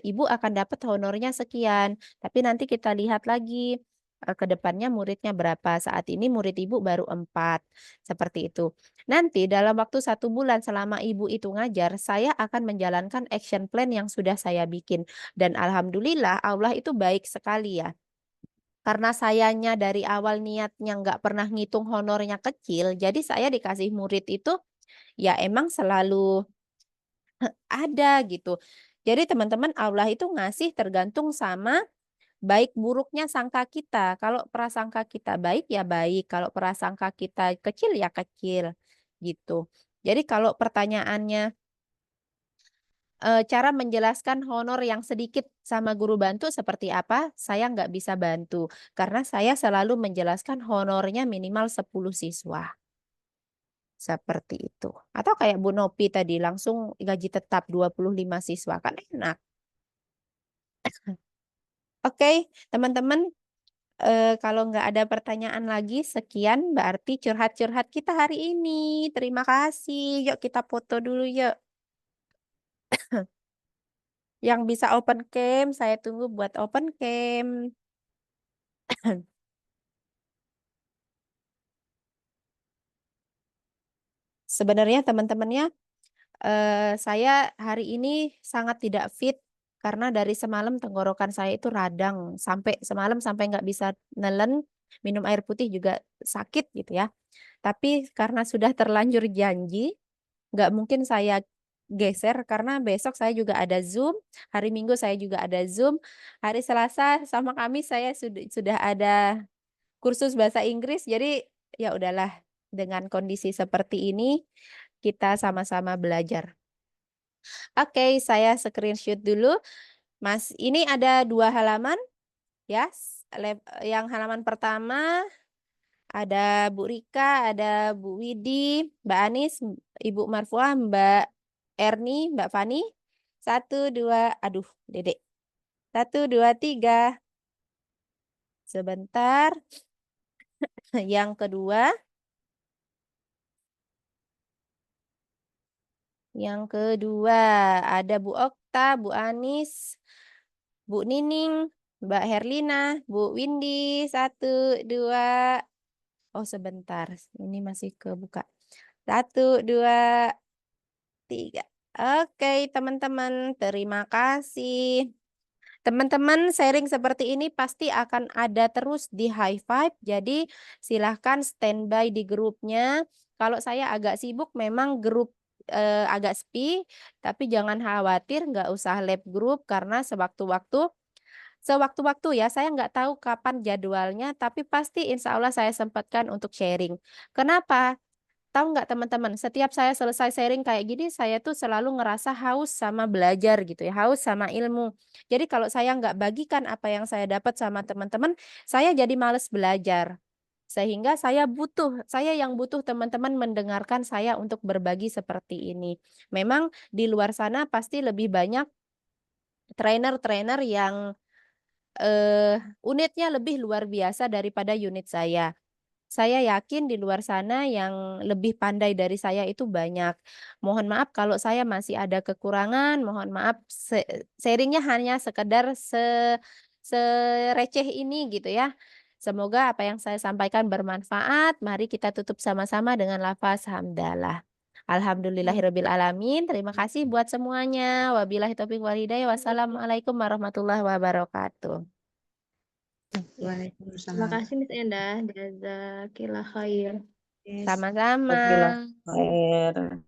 ibu akan dapat honornya sekian. Tapi nanti kita lihat lagi ke depannya muridnya berapa. Saat ini murid ibu baru 4. Seperti itu. Nanti dalam waktu 1 bulan selama ibu itu ngajar, saya akan menjalankan action plan yang sudah saya bikin. Dan alhamdulillah Allah itu baik sekali ya. Karena sayanya dari awal niatnya nggak pernah ngitung honornya kecil, jadi saya dikasih murid itu ya emang selalu ada gitu. Jadi teman-teman Allah itu ngasih tergantung sama baik buruknya sangka kita. Kalau prasangka kita baik ya baik, kalau prasangka kita kecil ya kecil gitu. Jadi kalau pertanyaannya cara menjelaskan honor yang sedikit sama guru bantu seperti apa, saya nggak bisa bantu. Karena saya selalu menjelaskan honornya minimal 10 siswa. Seperti itu. Atau kayak Bu Nopi tadi, langsung gaji tetap 25 siswa. Kan enak. Oke, teman-teman. Kalau nggak ada pertanyaan lagi, sekian berarti curhat-curhat kita hari ini. Terima kasih. Yuk kita foto dulu yuk. Yang bisa open cam, saya tunggu buat open cam. Sebenarnya teman-temannya, saya hari ini sangat tidak fit karena dari semalam tenggorokan saya itu radang. Sampai semalam sampai nggak bisa nelen, minum air putih juga sakit gitu ya. Tapi karena sudah terlanjur janji, nggak mungkin saya geser karena besok saya juga ada Zoom, hari Minggu saya juga ada Zoom, hari Selasa sama Kamis saya sudah ada kursus bahasa Inggris. Jadi ya udahlah, dengan kondisi seperti ini kita sama-sama belajar. Oke, saya screenshot dulu. Mas, ini ada 2 halaman ya. Yang halaman pertama ada Bu Rika, ada Bu Widi, Mbak Anis, Ibu Marfuah, Mbak Erni, Mbak Fani. 1, 2, aduh, Dedek. 1, 2, 3. Sebentar. Yang kedua. Yang kedua ada Bu Okta, Bu Anis, Bu Nining, Mbak Herlina, Bu Windy. 1, 2. Oh sebentar, ini masih kebuka. 1, 2, 3. Oke teman-teman, terima kasih. Teman-teman sharing seperti ini pasti akan ada terus di High Five. Jadi silahkan standby di grupnya. Kalau saya agak sibuk memang grup agak sepi. Tapi jangan khawatir nggak usah lab group karena sewaktu-waktu ya saya nggak tahu kapan jadwalnya. Tapi pasti insya Allah saya sempatkan untuk sharing. Kenapa? Tahu nggak teman-teman, setiap saya selesai sharing kayak gini, saya tuh selalu ngerasa haus sama belajar gitu ya, haus sama ilmu. Jadi kalau saya nggak bagikan apa yang saya dapat sama teman-teman, saya jadi males belajar. Sehingga saya yang butuh teman-teman mendengarkan saya untuk berbagi seperti ini. Memang di luar sana pasti lebih banyak trainer-trainer yang unitnya lebih luar biasa daripada unit saya. Saya yakin di luar sana yang lebih pandai dari saya itu banyak. Mohon maaf kalau saya masih ada kekurangan, mohon maaf sharingnya hanya sekedar sereceh ini gitu ya. Semoga apa yang saya sampaikan bermanfaat. Mari kita tutup sama-sama dengan lafaz hamdalah. Alhamdulillahirabbil alamin. Terima kasih buat semuanya. Wabillahi taufiq wal hidayah. Wassalamualaikum warahmatullahi wabarakatuh. Terima Waalaikumsalam. kasih Miss Endah. Jazakillah khair. Yes. Sama-sama. Khair.